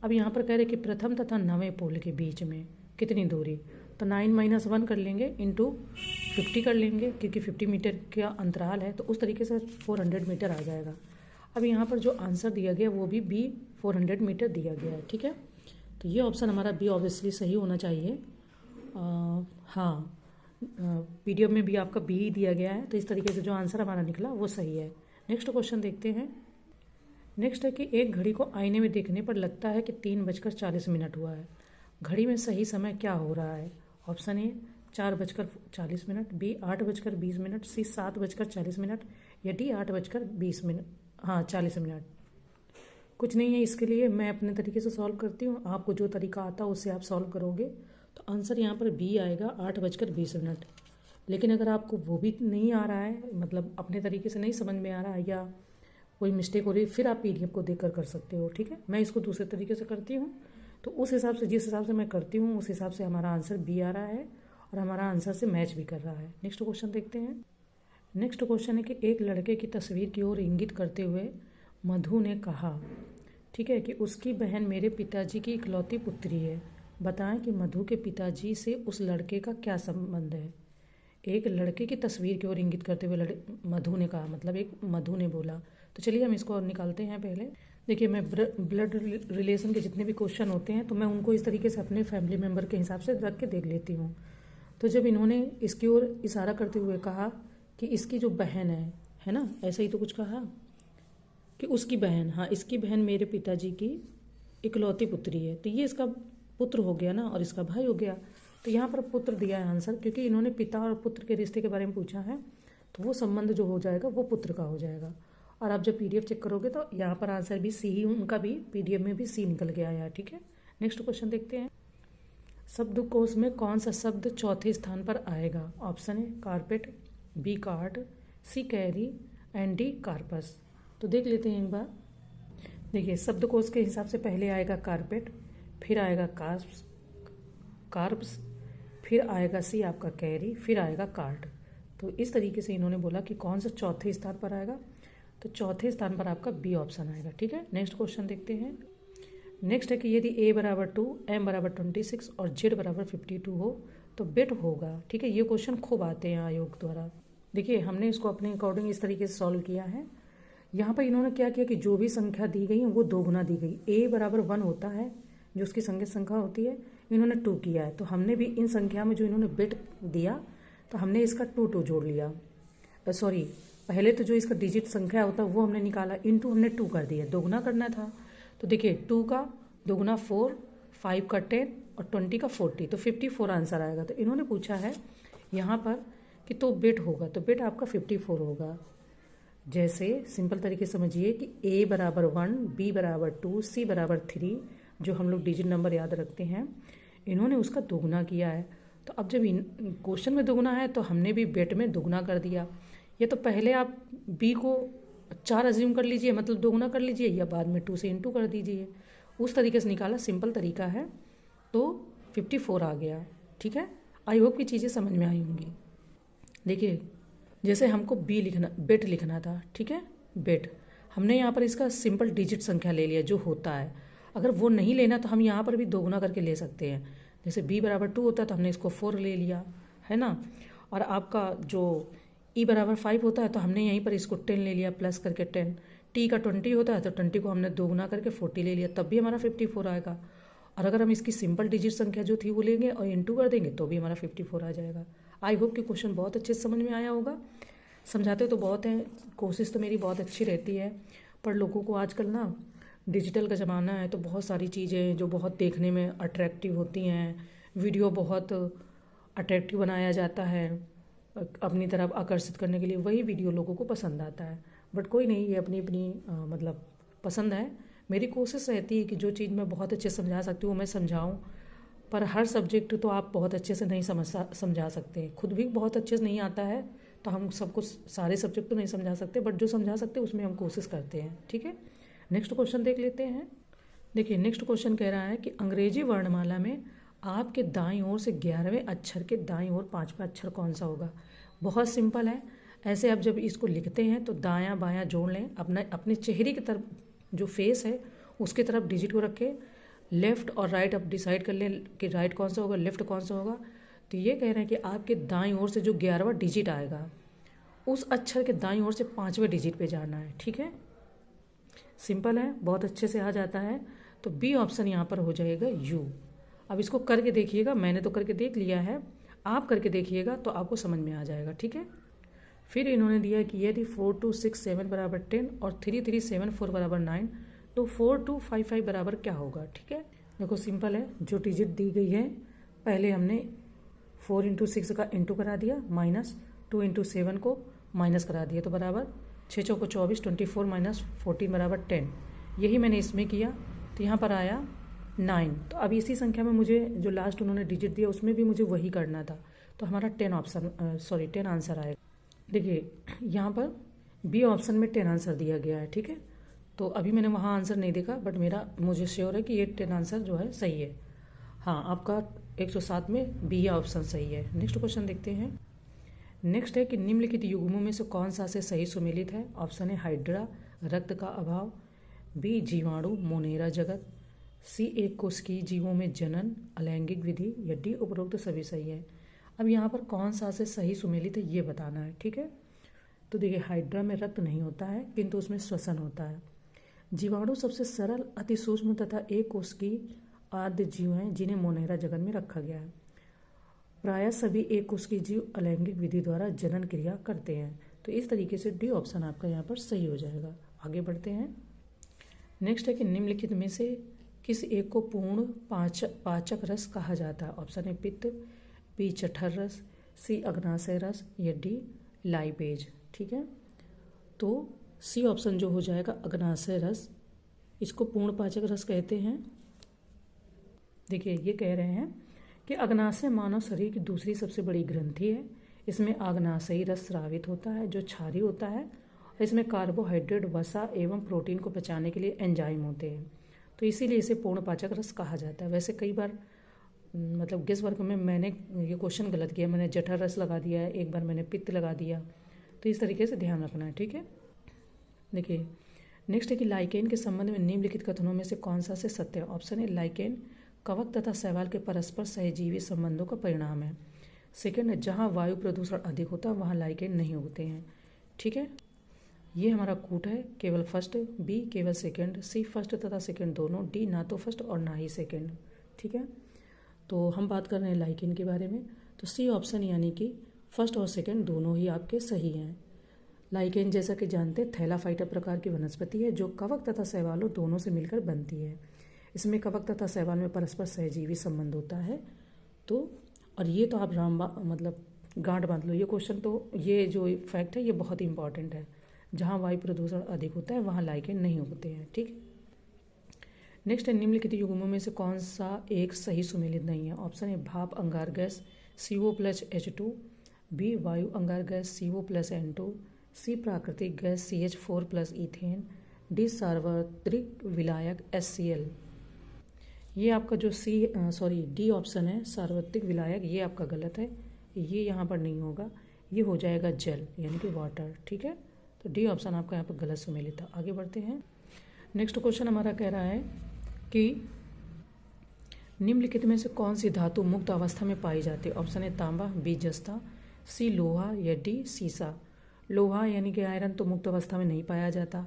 अब यहाँ पर कह रहे हैं कि प्रथम तथा नवे पोल के बीच में कितनी दूरी, तो 9 - 1 कर लेंगे इंटू 50 कर लेंगे, क्योंकि 50 मीटर का अंतराल है, तो उस तरीके से 400 मीटर आ जाएगा। अब यहाँ पर जो आंसर दिया गया वो भी बी 400 मीटर दिया गया है। ठीक है, तो ये ऑप्शन हमारा बी ऑब्वियसली सही होना चाहिए। हाँ, पीडीएफ में भी आपका बी ही दिया गया है, तो इस तरीके से जो आंसर हमारा निकला वो सही है। नेक्स्ट क्वेश्चन देखते हैं। नेक्स्ट है कि एक घड़ी को आईने में देखने पर लगता है कि 3:40 हुआ है। घड़ी में सही समय क्या हो रहा है? ऑप्शन ए 4:40, बी 8:20, सी 7:40 या डी 8:20, हाँ 40 कुछ नहीं है इसके लिए, मैं अपने तरीके से सॉल्व करती हूँ, आपको जो तरीका आता है उससे आप सॉल्व करोगे। तो आंसर यहाँ पर बी आएगा 8:20। लेकिन अगर आपको वो भी नहीं आ रहा है, मतलब अपने तरीके से नहीं समझ में आ रहा है या कोई मिस्टेक हो रही है, फिर आप पीडीएफ को देखकर कर सकते हो। ठीक है, मैं इसको दूसरे तरीके से करती हूँ, तो उस हिसाब से जिस हिसाब से मैं करती हूँ उस हिसाब से हमारा आंसर बी आ रहा है और हमारा आंसर से मैच भी कर रहा है। नेक्स्ट क्वेश्चन देखते हैं। नेक्स्ट क्वेश्चन है कि एक लड़के की तस्वीर की ओर इंगित करते हुए मधु ने कहा, ठीक है, कि उसकी बहन मेरे पिताजी की इकलौती पुत्री है। बताएं कि मधु के पिताजी से उस लड़के का क्या संबंध है। एक लड़के की तस्वीर की ओर इंगित करते हुए मधु ने कहा, मतलब एक मधु ने बोला। तो चलिए हम इसको और निकालते हैं। पहले देखिए, मैं ब्लड रिलेशन के जितने भी क्वेश्चन होते हैं तो मैं उनको इस तरीके से अपने फैमिली मेम्बर के हिसाब से रख के देख लेती हूँ। तो जब इन्होंने इसकी ओर इशारा करते हुए कहा कि इसकी जो बहन है ना, ऐसा ही तो कुछ कहा कि उसकी बहन, हाँ इसकी बहन मेरे पिताजी की इकलौती पुत्री है, तो ये इसका पुत्र हो गया ना और इसका भाई हो गया। तो यहाँ पर पुत्र दिया है आंसर, क्योंकि इन्होंने पिता और पुत्र के रिश्ते के बारे में पूछा है, तो वो संबंध जो हो जाएगा वो पुत्र का हो जाएगा। और आप जब पीडीएफ चेक करोगे तो यहाँ पर आंसर भी सी ही, उनका भी पीडीएफ में भी सी निकल के आया है। ठीक है, नेक्स्ट क्वेश्चन देखते हैं। शब्दकोश में कौन सा शब्द चौथे स्थान पर आएगा? Option A carpet, B card, C carry and D carpus. तो देख लेते हैं एक बार। देखिए, शब्दकोश के हिसाब से पहले आएगा कारपेट, फिर आएगा कार्प्स, फिर आएगा सी आपका कैरी, फिर आएगा कार्ड। तो इस तरीके से इन्होंने बोला कि कौन सा चौथे स्थान पर आएगा, तो चौथे स्थान पर आपका बी ऑप्शन आएगा। ठीक है, नेक्स्ट क्वेश्चन देखते हैं। नेक्स्ट है कि यदि a = 2, m = 26 और z = 52 हो तो बिट होगा। ठीक है, ये क्वेश्चन खूब आते हैं आयोग द्वारा। देखिए, हमने इसको अपने अकॉर्डिंग इस तरीके से सॉल्व किया है। यहाँ पर इन्होंने क्या किया कि जो भी संख्या दी गई है वो दोगुना दी गई। a = 1 होता है जो उसकी संगत संख्या होती है, इन्होंने 2 किया है, तो हमने भी इन संख्या में जो इन्होंने बिट दिया तो हमने इसका 2 जोड़ लिया। सॉरी, पहले तो जो इसका डिजिट संख्या होता है वो हमने निकाला, इनटू हमने 2 कर दिया, दोगुना करना था। तो देखिए 2 का दोगुना 4, 5 का 10 और 20 का 40, तो 54 आंसर आएगा। तो इन्होंने पूछा है यहाँ पर कि तो बिट होगा, तो बिट आपका 54 होगा। जैसे सिंपल तरीके से समझिए कि a = 1, b = 2, c = 3, जो हम लोग डिजिट नंबर याद रखते हैं, इन्होंने उसका दोगुना किया है। तो अब जब क्वेश्चन में दोगुना है तो हमने भी बिट में दोगुना कर दिया। या तो पहले आप b को 4 अज्यूम कर लीजिए, मतलब दोगुना कर लीजिए, या बाद में 2 से इंटू कर दीजिए। उस तरीके से निकाला, सिंपल तरीका है। तो 54 आ गया। ठीक है, आई होप की चीज़ें समझ में आई होंगी। देखिए, जैसे हमको बिट लिखना था, ठीक है, बिट, हमने यहाँ पर इसका सिंपल डिजिट संख्या ले लिया जो होता है। अगर वो नहीं लेना तो हम यहाँ पर भी दोगुना करके ले सकते हैं। जैसे b = 2 होता है तो हमने इसको 4 ले लिया, है ना। और आपका जो e = 5 होता है तो हमने यहीं पर इसको 10 ले लिया, प्लस करके 10। t का 20 होता है तो 20 को हमने दोगुना करके 40 ले लिया, तब भी हमारा 54 आएगा। और अगर हम इसकी सिंपल डिजिट संख्या जो थी वो लेंगे और इंटू कर देंगे तो भी हमारा 54 आ जाएगा। आई होप कि क्वेश्चन बहुत अच्छे से समझ में आया होगा। समझाते तो बहुत हैं, कोशिश तो मेरी बहुत अच्छी रहती है, पर लोगों को आजकल ना डिजिटल का ज़माना है तो बहुत सारी चीज़ें जो बहुत देखने में अट्रैक्टिव होती हैं, वीडियो बहुत अट्रैक्टिव बनाया जाता है अपनी तरफ आकर्षित करने के लिए, वही वीडियो लोगों को पसंद आता है। बट कोई नहीं, ये अपनी अपनी मतलब पसंद है। मेरी कोशिश रहती है कि जो चीज़ मैं बहुत अच्छे समझा सकती हूँ मैं समझाऊँ, पर हर सब्जेक्ट तो आप बहुत अच्छे से नहीं समझा सकते, खुद भी बहुत अच्छे से नहीं आता है, तो हम सबको सारे सब्जेक्ट तो नहीं समझा सकते, बट जो समझा सकते हैं उसमें हम कोशिश करते हैं। ठीक है, नेक्स्ट क्वेश्चन देख लेते हैं। देखिए नेक्स्ट क्वेश्चन कह रहा है कि अंग्रेजी वर्णमाला में आपके दाईं ओर से 11वें अक्षर के दाईं ओर 5वां अक्षर कौन सा होगा। बहुत सिंपल है, ऐसे आप जब इसको लिखते हैं तो दायां बायां जोड़ लें, अपने चेहरे की तरफ जो फेस है उसकी तरफ डिजिट को रखें, लेफ्ट और राइट आप डिसाइड कर लें कि राइट कौन सा होगा, लेफ्ट कौन सा होगा। तो ये कह रहे हैं कि आपके दाईं ओर से जो 11वां डिजिट आएगा उस अक्षर के दाईं ओर से 5वें डिजिट पे जाना है। ठीक है, सिंपल है, बहुत अच्छे से आ जाता है। तो बी ऑप्शन यहाँ पर हो जाएगा यू। अब इसको करके देखिएगा, मैंने तो करके देख लिया है, आप करके देखिएगा तो आपको समझ में आ जाएगा। ठीक है, फिर इन्होंने दिया कि यदि 4 2 6 7 बराबर 10 और 3 3 7 4 बराबर 9 तो 4 2 5 5 बराबर क्या होगा। ठीक है, देखो सिंपल है, जो डिजिट दी गई है पहले हमने 4 इंटू 6 का इंटू करा दिया, माइनस 2 इंटू 7 को माइनस करा दिया, तो बराबर 6 चौको 24, 24 माइनस 14 बराबर 10। यही मैंने इसमें किया, तो यहाँ पर आया 9। तो अब इसी संख्या में मुझे जो लास्ट उन्होंने डिजिट दिया उसमें भी मुझे वही करना था, तो हमारा 10 आंसर आएगा। देखिए यहाँ पर बी ऑप्शन में 10 आंसर दिया गया है। ठीक है, तो अभी मैंने वहाँ आंसर नहीं देखा, बट मुझे श्योर है कि ये 10 आंसर जो है सही है। हाँ, आपका 107 में बी ऑप्शन सही है। नेक्स्ट क्वेश्चन देखते हैं। नेक्स्ट है कि निम्नलिखित युग्मों में से कौन सा से सही सुमेलित है। ऑप्शन है हाइड्रा, रक्त का अभाव, बी जीवाणु, मोनेरा जगत, सी एक कोशिकीय जीवों में जनन, अलैंगिक विधि, या डी उपरोक्त सभी सही है। अब यहाँ पर कौन सा से सही सुमेलित है ये बताना है। ठीक है, तो देखिए हाइड्रा में रक्त नहीं होता है किंतु उसमें श्वसन होता है। जीवाणु सबसे सरल, अति सूक्ष्म तथा एक कोशिकीय आद्य जीव हैं जिन्हें मोनेरा जगत में रखा गया है। प्रायः सभी एक कोशिकीय जीव अलैंगिक विधि द्वारा जनन क्रिया करते हैं। तो इस तरीके से डी ऑप्शन आपका यहाँ पर सही हो जाएगा। आगे बढ़ते हैं। नेक्स्ट है कि निम्नलिखित में से किस एक को पूर्ण पाचक रस कहा जाता है। ऑप्शन है पित्त, बी जठर रस, सी अग्नाशय रस, या डी लाइपेज। ठीक है, तो सी ऑप्शन जो हो जाएगा अग्नाशय रस, इसको पूर्ण पाचक रस कहते हैं। देखिए ये कह रहे हैं कि अग्नाशय मानव शरीर की दूसरी सबसे बड़ी ग्रंथि है। इसमें अग्नाशयी रस स्रावित होता है जो क्षारीय होता है। इसमें कार्बोहाइड्रेट, वसा एवं प्रोटीन को पचाने के लिए एंजाइम होते हैं, तो इसीलिए इसे पूर्ण पाचक रस कहा जाता है। वैसे कई बार मतलब गेस वर्क में मैंने ये क्वेश्चन गलत किया, मैंने जठर रस लगा दिया है, एक बार मैंने पित्त लगा दिया, तो इस तरीके से ध्यान रखना है। ठीक है, देखिए नेक्स्ट है कि लाइकेन के संबंध में निम्नलिखित कथनों में से कौन सा से सत्य है। ऑप्शन है लाइकेन कवक तथा शैवाल के परस्पर सहजीवी संबंधों का परिणाम है। सेकेंड है जहाँ वायु प्रदूषण अधिक होता है वहाँ लाइकेन नहीं होते हैं। ठीक है, ये हमारा कूट है, केवल फर्स्ट, बी केवल सेकंड, सी फर्स्ट तथा सेकंड दोनों, डी ना तो फर्स्ट और ना ही सेकंड। ठीक है, तो हम बात कर रहे हैं लाइकेन के बारे में, तो सी ऑप्शन यानी कि फर्स्ट और सेकंड दोनों ही आपके सही हैं। लाइकेन जैसा कि जानते हैं थैलाफाइटा प्रकार की वनस्पति है जो कवक तथा शैवालों दोनों से मिलकर बनती है। इसमें कवक तथा शैवाल में परस्पर सहजीवी संबंध होता है। तो और ये तो आप मतलब गांठ बांध लो, ये क्वेश्चन तो ये जो फैक्ट है ये बहुत ही इंपॉर्टेंट है। जहाँ वायु प्रदूषण अधिक होता है वहाँ लाइकेन नहीं होते हैं। ठीक, नेक्स्ट है निम्नलिखित युग्मों में से कौन सा एक सही सुमेलित नहीं है। ऑप्शन है भाप अंगार गैस CO+H2, बी वायु अंगार गैस CO+N2, सी प्राकृतिक गैस CH4+ ईथेन, डी सार्वत्रिक विलायक HCl। ये आपका जो डी ऑप्शन है सार्वत्रिक विलायक, ये आपका गलत है, ये यहाँ पर नहीं होगा, ये हो जाएगा जल यानी कि वाटर। ठीक है, तो डी ऑप्शन आपका यहाँ पर गलत सुमेलित था। आगे बढ़ते हैं। नेक्स्ट क्वेश्चन हमारा कह रहा है कि निम्नलिखित में से कौन सी धातु मुक्त अवस्था में पाई जाती है। ऑप्शन है तांबा, बी जस्ता, सी लोहा, या डी सीसा। लोहा यानी कि आयरन तो मुक्त अवस्था में नहीं पाया जाता,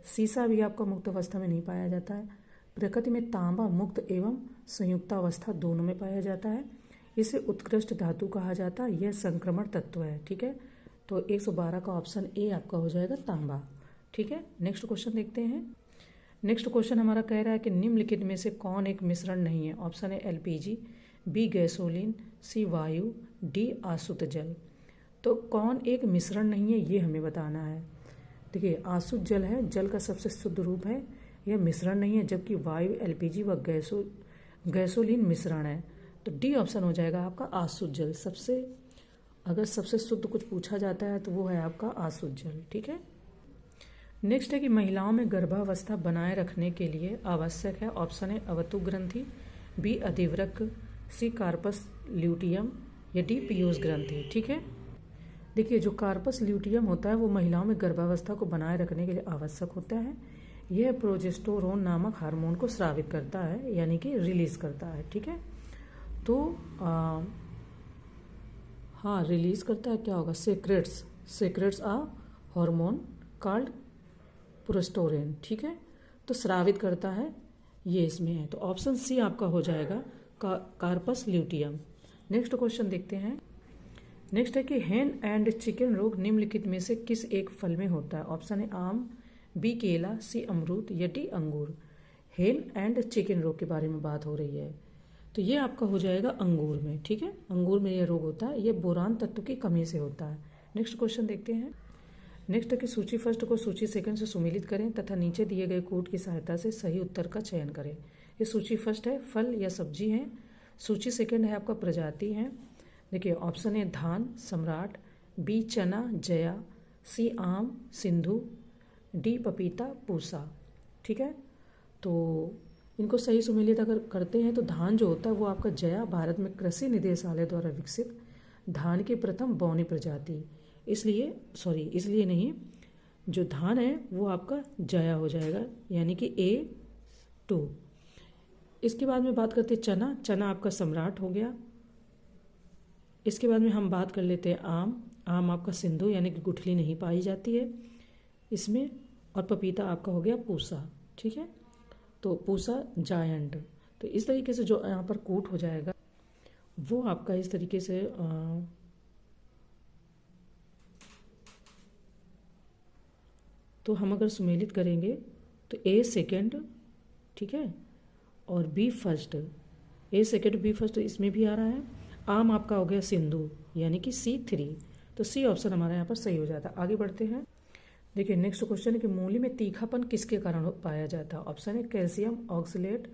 सीसा भी आपका मुक्त अवस्था में नहीं पाया जाता है। प्रकृति में तांबा मुक्त एवं संयुक्त अवस्था दोनों में पाया जाता है। इसे उत्कृष्ट धातु कहा जाता है, यह संक्रमण तत्व है। ठीक है, तो 112 का ऑप्शन ए आपका हो जाएगा तांबा। ठीक है, नेक्स्ट क्वेश्चन देखते हैं। नेक्स्ट क्वेश्चन हमारा कह रहा है कि निम्नलिखित में से कौन एक मिश्रण नहीं है। ऑप्शन है LPG, बी गैसोलीन, सी वायु, डी आसुत जल। तो कौन एक मिश्रण नहीं है ये हमें बताना है। देखिए आसुत जल है, जल का सबसे शुद्ध रूप है, यह मिश्रण नहीं है, जबकि वायु LPG व गैसोलीन मिश्रण है। तो डी ऑप्शन हो जाएगा आपका आसुत जल। अगर सबसे शुद्ध कुछ पूछा जाता है तो वो है आपका आसुत जल। ठीक है। नेक्स्ट है कि महिलाओं में गर्भावस्था बनाए रखने के लिए आवश्यक है। ऑप्शन है अवतु ग्रंथि, बी अधिवृक्क, सी कार्पस ल्यूटियम या डी पीयूष ग्रंथि। ठीक है। देखिए जो कार्पस ल्यूटियम होता है वो महिलाओं में गर्भावस्था को बनाए रखने के लिए आवश्यक होता है। यह प्रोजेस्टेरोन नामक हार्मोन को स्रावित करता है, यानी कि रिलीज करता है। ठीक है। तो हाँ रिलीज करता है, क्या होगा, सेक्रेट्स आ हार्मोन कॉल्ड प्रोजेस्टेरोन। ठीक है। तो स्रावित करता है, ये इसमें है। तो ऑप्शन सी आपका हो जाएगा कार्पस ल्यूटियम। नेक्स्ट क्वेश्चन देखते हैं। नेक्स्ट है कि हेन एंड चिकन रोग निम्नलिखित में से किस एक फल में होता है। ऑप्शन है आम, बी केला, सी अमरूद या डी अंगूर। हेन एंड चिकन रोग के बारे में बात हो रही है, तो ये आपका हो जाएगा अंगूर में। ठीक है। अंगूर में ये रोग होता है, ये बोरान तत्व की कमी से होता है। नेक्स्ट क्वेश्चन देखते हैं। नेक्स्ट है कि सूची फर्स्ट को सूची सेकंड से सुमेलित करें तथा नीचे दिए गए कोड की सहायता से सही उत्तर का चयन करें। ये सूची फर्स्ट है फल या सब्जी है, सूची सेकंड है आपका प्रजाति है। देखिए ऑप्शन है धान सम्राट, बी चना जया, सी आम सिंधु, डी पपीता पूसा। ठीक है। तो इनको सही सुमेलित अगर करते हैं तो धान जो होता है वो आपका जया भारत में कृषि निदेशालय द्वारा विकसित धान की प्रथम बौनी प्रजाति, इसलिए नहीं, जो धान है वो आपका जया हो जाएगा, यानी कि A2। इसके बाद में बात करते हैं चना आपका सम्राट हो गया। इसके बाद में हम बात कर लेते हैं आम आपका सिंधु, यानी कि गुठली नहीं पाई जाती है इसमें, और पपीता आपका हो गया पूसा। ठीक है। तो पूसा जायंट। तो इस तरीके से जो यहाँ पर कूट हो जाएगा वो आपका इस तरीके से तो हम अगर सुमेलित करेंगे तो A सेकेंड, ठीक है, और B first, A second B first इसमें भी आ रहा है। आम आपका हो गया सिंधु, यानी कि C3। तो सी ऑप्शन हमारा यहाँ पर सही हो जाता है। आगे बढ़ते हैं। देखिए नेक्स्ट क्वेश्चन है कि मूली में तीखापन किसके कारण पाया जाता है। ऑप्शन है कैल्शियम ऑक्सलेट,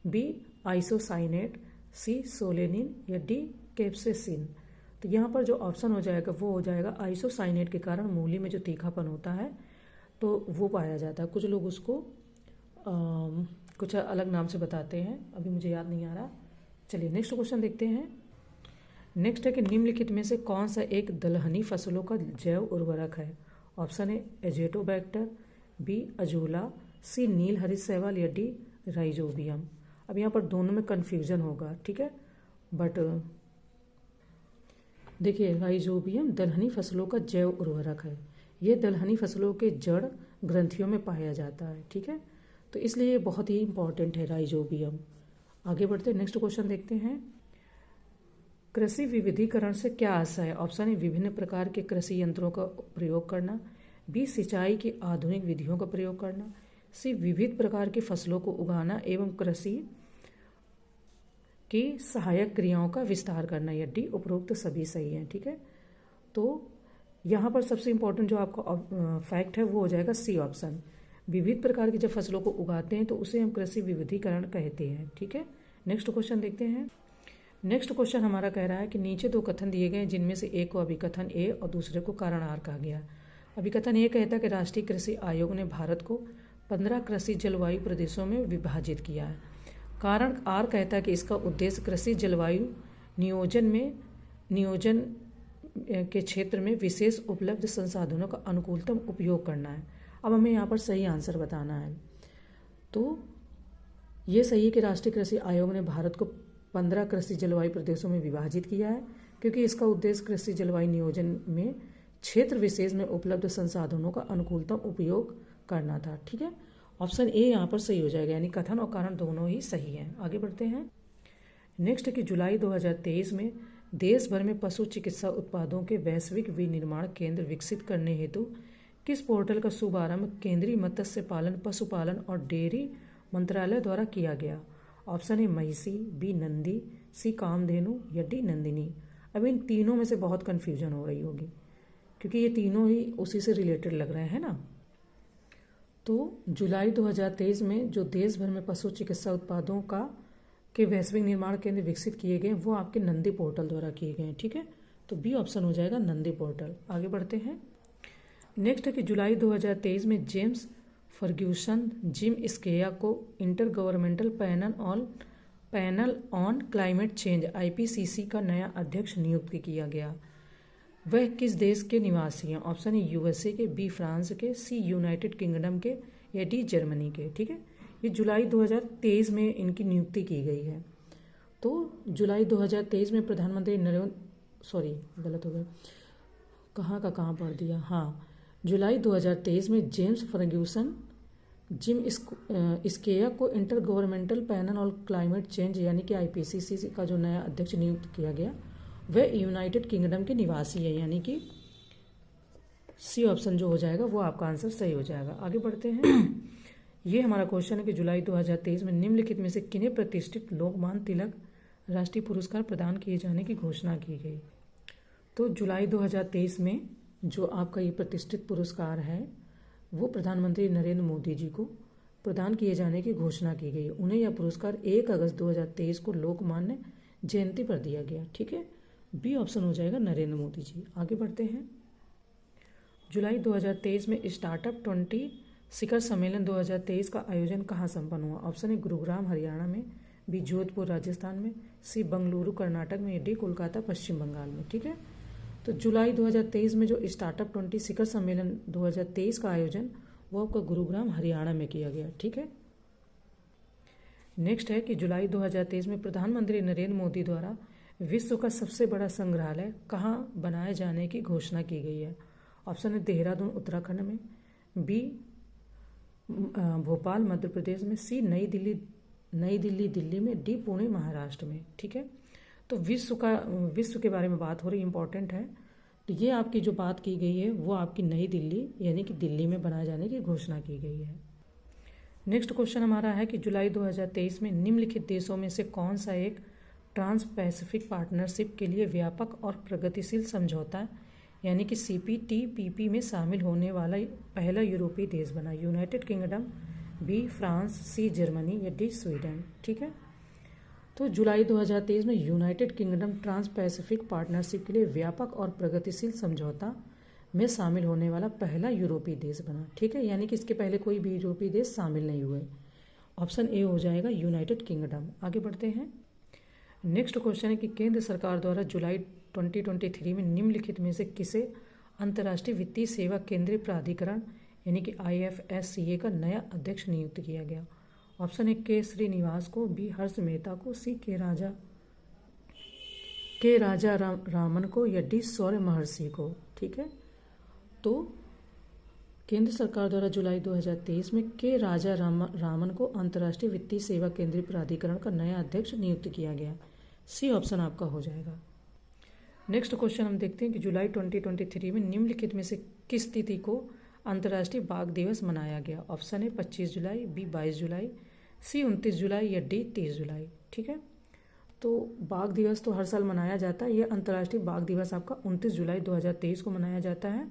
बी आइसोसाइनेट, सी सोलेनिन या डी कैप्सेसिन। तो यहाँ पर जो ऑप्शन हो जाएगा वो हो जाएगा आइसोसाइनेट के कारण मूली में जो तीखापन होता है तो वो पाया जाता है। कुछ लोग उसको कुछ अलग नाम से बताते हैं, अभी मुझे याद नहीं आ रहा। चलिए नेक्स्ट क्वेश्चन देखते हैं। नेक्स्ट है कि निम्नलिखित में से कौन सा एक दलहनी फसलों का जैव उर्वरक है। ऑप्शन है एजेटोबैक्टर, बी अजोला, सी नील हरित शैवाल या डी राइजोबियम। अब यहाँ पर दोनों में कन्फ्यूजन होगा, ठीक है, बट देखिए राइजोबियम दलहनी फसलों का जैव उर्वरक है। ये दलहनी फसलों के जड़ ग्रंथियों में पाया जाता है, ठीक है, तो इसलिए ये बहुत ही इंपॉर्टेंट है राइजोबियम। आगे बढ़ते हैं, नेक्स्ट क्वेश्चन देखते हैं। कृषि विविधीकरण से क्या आशय है। ऑप्शन है विभिन्न प्रकार के कृषि यंत्रों का प्रयोग करना, बी सिंचाई की आधुनिक विधियों का प्रयोग करना, सी विविध प्रकार की फसलों को उगाना एवं कृषि की सहायक क्रियाओं का विस्तार करना, या डी उपरोक्त सभी सही हैं, ठीक है। तो यहाँ पर सबसे इम्पोर्टेंट जो आपका फैक्ट है वो हो जाएगा सी ऑप्शन। विविध प्रकार की जब फसलों को उगाते हैं तो उसे हम कृषि विविधीकरण कहते हैं, ठीक है। नेक्स्ट क्वेश्चन देखते हैं। नेक्स्ट क्वेश्चन हमारा कह रहा है कि नीचे दो कथन दिए गए जिनमें से एक को अभिकथन ए और दूसरे को कारण आर कहा गया। अभिकथन ए कहता है कि राष्ट्रीय कृषि आयोग ने भारत को 15 कृषि जलवायु प्रदेशों में विभाजित किया है। कारण आर कहता है कि इसका उद्देश्य कृषि जलवायु नियोजन के क्षेत्र में विशेष उपलब्ध संसाधनों का अनुकूलतम उपयोग करना है। अब हमें यहाँ पर सही आंसर बताना है। तो ये सही है कि राष्ट्रीय कृषि आयोग ने भारत को 15 कृषि जलवायु प्रदेशों में विभाजित किया है, क्योंकि इसका उद्देश्य कृषि जलवायु नियोजन में क्षेत्र विशेष में उपलब्ध संसाधनों का अनुकूलतम उपयोग करना था, ठीक है। ऑप्शन ए यहाँ पर सही हो जाएगा, यानी कथन और कारण दोनों ही सही हैं। आगे बढ़ते हैं। नेक्स्ट कि जुलाई 2023 में देश भर में पशु चिकित्सा उत्पादों के वैश्विक विनिर्माण केंद्र विकसित करने हेतु किस पोर्टल का शुभारंभ केंद्रीय मत्स्य पालन, पशुपालन और डेयरी मंत्रालय द्वारा किया गया। ऑप्शन है महिषी, बी नंदी, सी कामधेनु या डी नंदिनी। अब इन तीनों में से बहुत कन्फ्यूजन हो रही होगी, क्योंकि ये तीनों ही उसी से रिलेटेड लग रहे हैं ना। तो जुलाई 2023 में जो देश भर में पशु चिकित्सा उत्पादों का के वैश्विक निर्माण केंद्र विकसित किए गए वो आपके नंदी पोर्टल द्वारा किए गए हैं, ठीक है। तो बी ऑप्शन हो जाएगा नंदी पोर्टल। आगे बढ़ते हैं। नेक्स्ट है कि जुलाई 2023 में जेम्स फर्ग्यूसन जिम स्केया को inter governmental panel on climate change IPCC का नया अध्यक्ष नियुक्त किया गया। वह किस देश के निवासी हैं? ऑप्शन है USA के, बी फ्रांस के, सी यूनाइटेड किंगडम के या डी जर्मनी के, ठीक है। ये जुलाई 2023 में इनकी नियुक्ति की गई है। तो जुलाई 2023 में प्रधानमंत्री गलत हो गया, कहाँ पढ़ दिया, हाँ, जुलाई 2023 में जेम्स फर्ग्यूसन जिम स्केया को inter governmental panel on climate change यानी कि IPCC का जो नया अध्यक्ष नियुक्त किया गया वह यूनाइटेड किंगडम के निवासी है, यानी कि सी ऑप्शन जो हो जाएगा वो आपका आंसर सही हो जाएगा। आगे बढ़ते हैं। ये हमारा क्वेश्चन है कि जुलाई 2023 में निम्नलिखित में से किन्हें प्रतिष्ठित लोकमान्य तिलक राष्ट्रीय पुरस्कार प्रदान किए जाने की घोषणा की गई? तो जुलाई 2023 में जो आपका ये प्रतिष्ठित पुरस्कार है वो प्रधानमंत्री नरेंद्र मोदी जी को प्रदान किए जाने की घोषणा की गई। उन्हें यह पुरस्कार 1 अगस्त 2023 को लोकमान्य जयंती पर दिया गया, ठीक है। बी ऑप्शन हो जाएगा नरेंद्र मोदी जी। आगे बढ़ते हैं। जुलाई 2023 में स्टार्टअप 20 शिखर सम्मेलन 2023 का आयोजन कहाँ संपन्न हुआ? ऑप्शन है गुरुग्राम हरियाणा में, बी जोधपुर राजस्थान में, सी बंगलुरु कर्नाटक में, डी कोलकाता पश्चिम बंगाल में, ठीक है। तो जुलाई 2023 में जो स्टार्टअप 20 शिखर सम्मेलन 2023 का आयोजन वो आपका गुरुग्राम हरियाणा में किया गया, ठीक है। नेक्स्ट है कि जुलाई 2023 में प्रधानमंत्री नरेंद्र मोदी द्वारा विश्व का सबसे बड़ा संग्रहालय कहाँ बनाए जाने की घोषणा की गई है? ऑप्शन है देहरादून उत्तराखंड में, बी भोपाल मध्य प्रदेश में, सी नई दिल्ली दिल्ली में, डी पुणे महाराष्ट्र में, ठीक है। तो विश्व के बारे में बात हो रही, इंपॉर्टेंट है। तो ये आपकी जो बात की गई है वो आपकी नई दिल्ली यानी कि दिल्ली में बनाए जाने की घोषणा की गई है। नेक्स्ट क्वेश्चन हमारा है कि जुलाई 2023 में निम्नलिखित देशों में से कौन सा एक ट्रांस पैसिफिक पार्टनरशिप के लिए व्यापक और प्रगतिशील समझौता यानी कि CPTPP में शामिल होने वाला पहला यूरोपीय देश बना? United Kingdom, B France, C Germany या डी स्वीडन, ठीक है। तो जुलाई 2023 में United Kingdom Trans Pacific Partnership के लिए व्यापक और प्रगतिशील समझौता में शामिल होने वाला पहला यूरोपीय देश बना, ठीक है। यानी कि इसके पहले कोई भी यूरोपीय देश शामिल नहीं हुए। ऑप्शन ए हो जाएगा यूनाइटेड किंगडम। आगे बढ़ते हैं। नेक्स्ट क्वेश्चन है कि केंद्र सरकार द्वारा जुलाई 2023 में निम्नलिखित में से किसे अंतर्राष्ट्रीय वित्तीय सेवा केंद्रीय प्राधिकरण यानी कि IFSCA का नया अध्यक्ष नियुक्त किया गया? ऑप्शन है के श्रीनिवास को, बी हर्ष मेहता को, सी के राजा रामन को या डी सौर्य महर्षि को, ठीक है। तो केंद्र सरकार द्वारा जुलाई 2023 में के राजा रामन को अंतर्राष्ट्रीय वित्तीय सेवा केंद्रीय प्राधिकरण का नया अध्यक्ष नियुक्त किया गया। सी ऑप्शन आपका हो जाएगा। नेक्स्ट क्वेश्चन हम देखते हैं कि जुलाई 2023 में निम्नलिखित में से किस तिथि को अंतर्राष्ट्रीय बाघ दिवस मनाया गया? ऑप्शन है 25 जुलाई, बी 22 जुलाई, सी 29 जुलाई या डी 30 जुलाई, ठीक है। तो बाघ दिवस तो हर साल मनाया जाता है। ये अंतर्राष्ट्रीय बाघ दिवस आपका 29 जुलाई 2023 को मनाया जाता है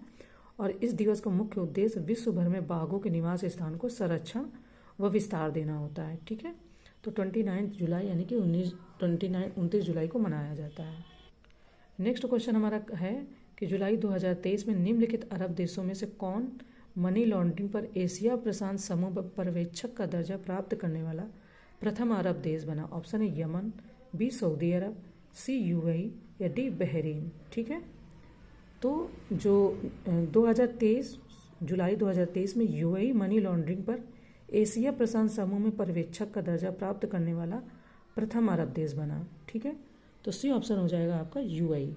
और इस दिवस का मुख्य उद्देश्य विश्व भर में बाघों के निवास स्थान को संरक्षण व विस्तार देना होता है, ठीक है। तो 29 जुलाई यानी कि 29 जुलाई को मनाया जाता है। नेक्स्ट क्वेश्चन हमारा है कि जुलाई 2023 में निम्नलिखित अरब देशों में से कौन मनी लॉन्ड्रिंग पर एशिया प्रशांत समूह पर्यवेक्षक का दर्जा प्राप्त करने वाला प्रथम अरब देश बना? ऑप्शन है यमन, बी सऊदी अरब, सी UAE या डी बहरीन, ठीक है। तो जो 2023 जुलाई 2023 में UAE मनी लॉन्ड्रिंग पर एशिया प्रशांत समूह में पर्यवेक्षक का दर्जा प्राप्त करने वाला प्रथम अरब देश बना, ठीक है। तो सी ऑप्शन हो जाएगा आपका UAE।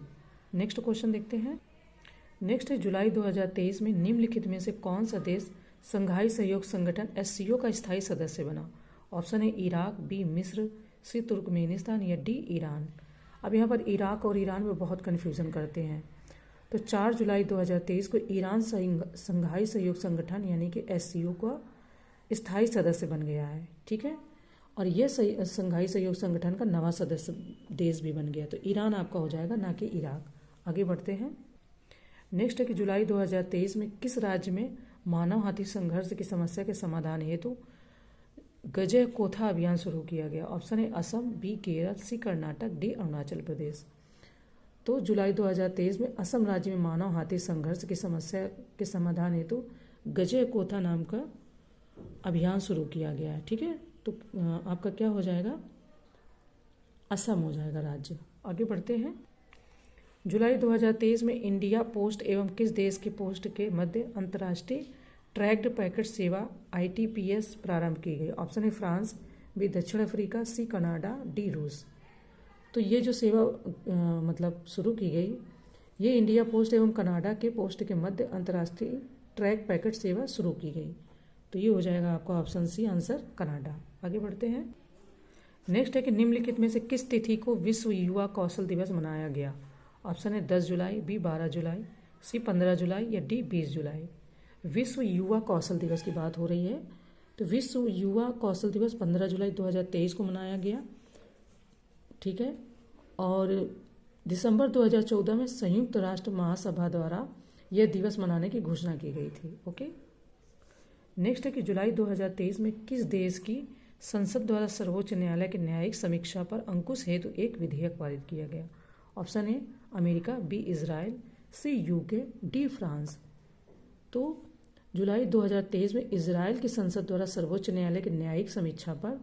नेक्स्ट क्वेश्चन देखते हैं। नेक्स्ट है जुलाई 2023 में निम्नलिखित में से कौन सा देश संघाई सहयोग संगठन SCO का स्थायी सदस्य बना? ऑप्शन है इराक, बी मिस्र, सी तुर्कमेनिस्तान या डी ईरान। अब यहाँ पर इराक और ईरान में बहुत कन्फ्यूज़न करते हैं। तो 4 जुलाई 2023 को ईरान संघाई सहयोग संगठन यानी कि SCO का स्थायी सदस्य बन गया है, ठीक है। और यह संघाई सहयोग संगठन का नवा सदस्य देश भी बन गया। तो ईरान आपका हो जाएगा, ना कि इराक। आगे बढ़ते हैं। नेक्स्ट है कि जुलाई 2023 में किस राज्य में मानव हाथी संघर्ष की समस्या के समाधान हेतु गजय कोथा अभियान शुरू किया गया? Option A Assam, B Kerala, C Karnataka, D Arunachal Pradesh. तो जुलाई 2023 में असम राज्य में मानव हाथी संघर्ष की समस्या के समाधान हेतु गजय कोथा नाम का अभियान शुरू किया गया है। ठीक है, तो आपका क्या हो जाएगा? असम हो जाएगा राज्य। आगे बढ़ते हैं। जुलाई 2023 में इंडिया पोस्ट एवं किस देश के पोस्ट के मध्य अंतर्राष्ट्रीय ट्रैक्ड पैकेट सेवा ITPS प्रारंभ की गई? ऑप्शन ए फ्रांस, बी दक्षिण अफ्रीका, सी कनाडा, डी रूस। तो ये जो सेवा मतलब शुरू की गई, ये इंडिया पोस्ट एवं कनाडा के पोस्ट के मध्य अंतर्राष्ट्रीय ट्रैक पैकेट सेवा शुरू की गई। तो ये हो जाएगा आपका ऑप्शन सी आंसर, कनाडा। आगे बढ़ते हैं। नेक्स्ट है कि निम्नलिखित में से किस तिथि को विश्व युवा कौशल दिवस मनाया गया? ऑप्शन है 10 जुलाई, बी 12 जुलाई, सी 15 जुलाई या डी 20 जुलाई। विश्व युवा कौशल दिवस की बात हो रही है। तो विश्व युवा कौशल दिवस 15 जुलाई 2023 को मनाया गया। ठीक है, और दिसंबर 2014 में संयुक्त राष्ट्र महासभा द्वारा यह दिवस मनाने की घोषणा की गई थी। ओके, नेक्स्ट है कि जुलाई 2023 में किस देश की संसद द्वारा सर्वोच्च न्यायालय की न्यायिक समीक्षा पर अंकुश हेतु एक विधेयक पारित किया गया? Option A America, B Israel, C UK, D France. तो जुलाई 2023 में इजराइल की संसद द्वारा सर्वोच्च न्यायालय की न्यायिक समीक्षा पर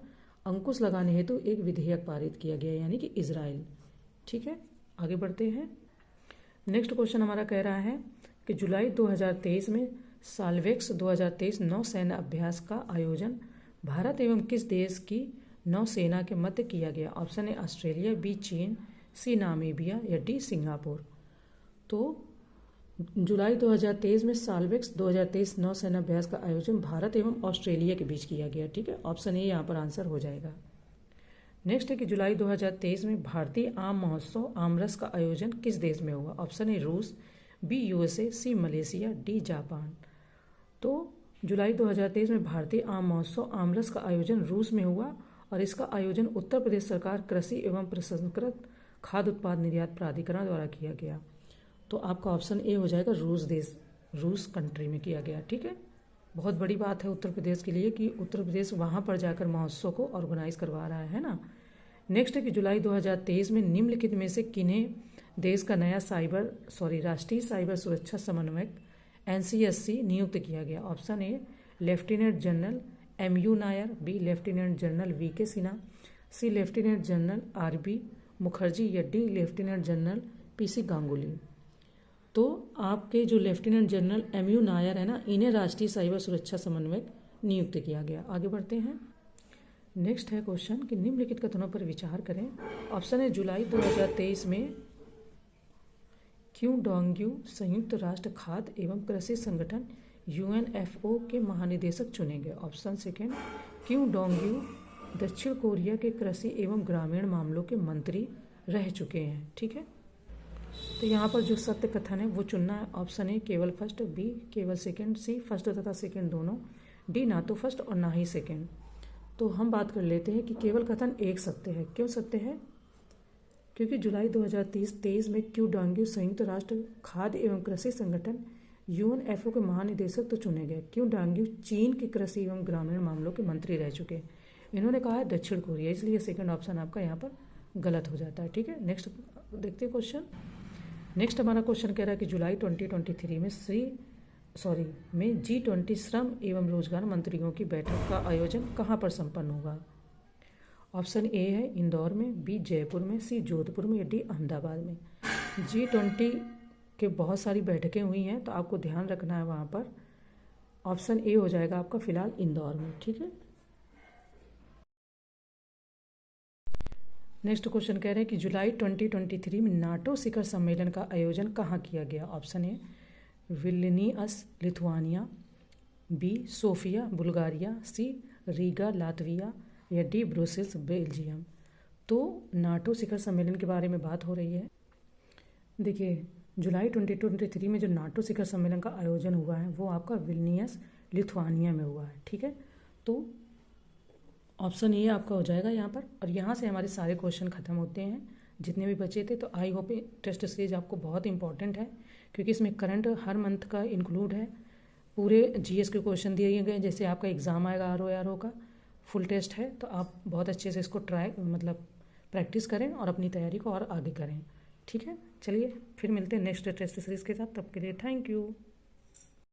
अंकुश लगाने हेतु एक विधेयक पारित किया गया, यानी कि इजराइल। ठीक है, आगे बढ़ते हैं। नेक्स्ट क्वेश्चन हमारा कह रहा है कि जुलाई 2023 में साल्वेक्स 2023 नौसेना अभ्यास का आयोजन भारत एवं किस देश की नौसेना के मध्य किया गया? ऑप्शन ए ऑस्ट्रेलिया, बी चीन, सी नामीबिया या डी सिंगापुर। तो जुलाई 2023 में साल्वेक्स 2023 नौसेना अभ्यास का आयोजन भारत एवं ऑस्ट्रेलिया के बीच किया गया। ठीक है, ऑप्शन ए यहाँ पर आंसर हो जाएगा। नेक्स्ट है कि जुलाई 2023 में भारतीय आम महोत्सव आमरस का आयोजन किस देश में हुआ? ऑप्शन ए रूस, बी USA, सी मलेशिया, डी जापान। तो जुलाई 2023 में भारतीय आम महोत्सव आमरस का आयोजन रूस में हुआ और इसका आयोजन उत्तर प्रदेश सरकार कृषि एवं प्रसंस्कृत खाद्य उत्पाद निर्यात प्राधिकरण द्वारा किया गया। तो आपका ऑप्शन ए हो जाएगा रूस देश, रूस कंट्री में किया गया। ठीक है, बहुत बड़ी बात है उत्तर प्रदेश के लिए कि उत्तर प्रदेश वहाँ पर जाकर महोत्सव को ऑर्गेनाइज करवा रहा है ना। नेक्स्ट है कि जुलाई 2023 में निम्नलिखित में से किन्हें देश का नया राष्ट्रीय साइबर सुरक्षा समन्वयक NCSC नियुक्त किया गया? Option A lieutenant general MU Nair, B lieutenant general VK Sinha, C lieutenant general RB Mukherjee या D lieutenant general PC Ganguly. तो आपके जो लेफ्टिनेंट जनरल MU नायर है ना, इन्हें राष्ट्रीय साइबर सुरक्षा समन्वयक नियुक्त किया गया। आगे बढ़ते हैं। नेक्स्ट है क्वेश्चन कि निम्नलिखित कथनों पर विचार करें। ऑप्शन है जुलाई 2023 में क्यों डोंग्यू संयुक्त राष्ट्र खाद्य एवं कृषि संगठन UNFO के महानिदेशक चुने गए? ऑप्शन सेकेंड, क्यों डोंग्यू दक्षिण कोरिया के कृषि एवं ग्रामीण मामलों के मंत्री रह चुके हैं? ठीक है, तो यहाँ पर जो सत्य कथन है वो चुनना है। ऑप्शन ए केवल फर्स्ट, बी केवल सेकेंड, सी फर्स्ट तथा सेकेंड दोनों, डी ना तो फर्स्ट और ना ही सेकेंड। तो हम बात कर लेते हैं कि केवल कथन एक सत्य है। क्यों सत्य है? क्योंकि जुलाई 2023 में क्यू डोंग्यू संयुक्त राष्ट्र खाद्य एवं कृषि संगठन UNFO के महानिदेशक तो चुने गए। क्यों डोंग्यू चीन के कृषि एवं ग्रामीण मामलों के मंत्री रह चुके। इन्होंने कहा है दक्षिण कोरिया, इसलिए सेकंड ऑप्शन आपका यहाँ पर गलत हो जाता है। ठीक है, नेक्स्ट देखते हैं क्वेश्चन। नेक्स्ट हमारा क्वेश्चन कह रहा है कि जुलाई 2023 में G20 श्रम एवं रोजगार मंत्रियों की बैठक का आयोजन कहाँ पर संपन्न होगा? ऑप्शन ए है इंदौर में, बी जयपुर में, सी जोधपुर में या डी अहमदाबाद में। G20 के बहुत सारी बैठकें हुई हैं, तो आपको ध्यान रखना है वहाँ पर। ऑप्शन ए हो जाएगा आपका फिलहाल इंदौर में। ठीक है, नेक्स्ट क्वेश्चन कह रहे हैं कि जुलाई 2023 में नाटो शिखर सम्मेलन का आयोजन कहाँ किया गया? Option A Vilnius Lithuania, B Sofia Bulgaria, C Riga Latvia या डी ब्रुसेल्स बेल्जियम। तो नाटो शिखर सम्मेलन के बारे में बात हो रही है। देखिए, जुलाई 2023 में जो नाटो शिखर सम्मेलन का आयोजन हुआ है वो आपका विल्नियस लिथुआनिया में हुआ है। ठीक है, तो ऑप्शन ए आपका हो जाएगा यहाँ पर। और यहाँ से हमारे सारे क्वेश्चन खत्म होते हैं जितने भी बचे थे। तो आई होप टेस्ट सीरीज आपको बहुत इंपॉर्टेंट है, क्योंकि इसमें करंट हर मंथ का इंक्लूड है। पूरे GS के क्वेश्चन दिए गए, जैसे आपका एग्ज़ाम आएगा RO का फुल टेस्ट है, तो आप बहुत अच्छे से इसको ट्राई मतलब प्रैक्टिस करें और अपनी तैयारी को और आगे करें। ठीक है, चलिए फिर मिलते हैं नेक्स्ट टेस्ट सीरीज़ के साथ। तब के लिए थैंक यू।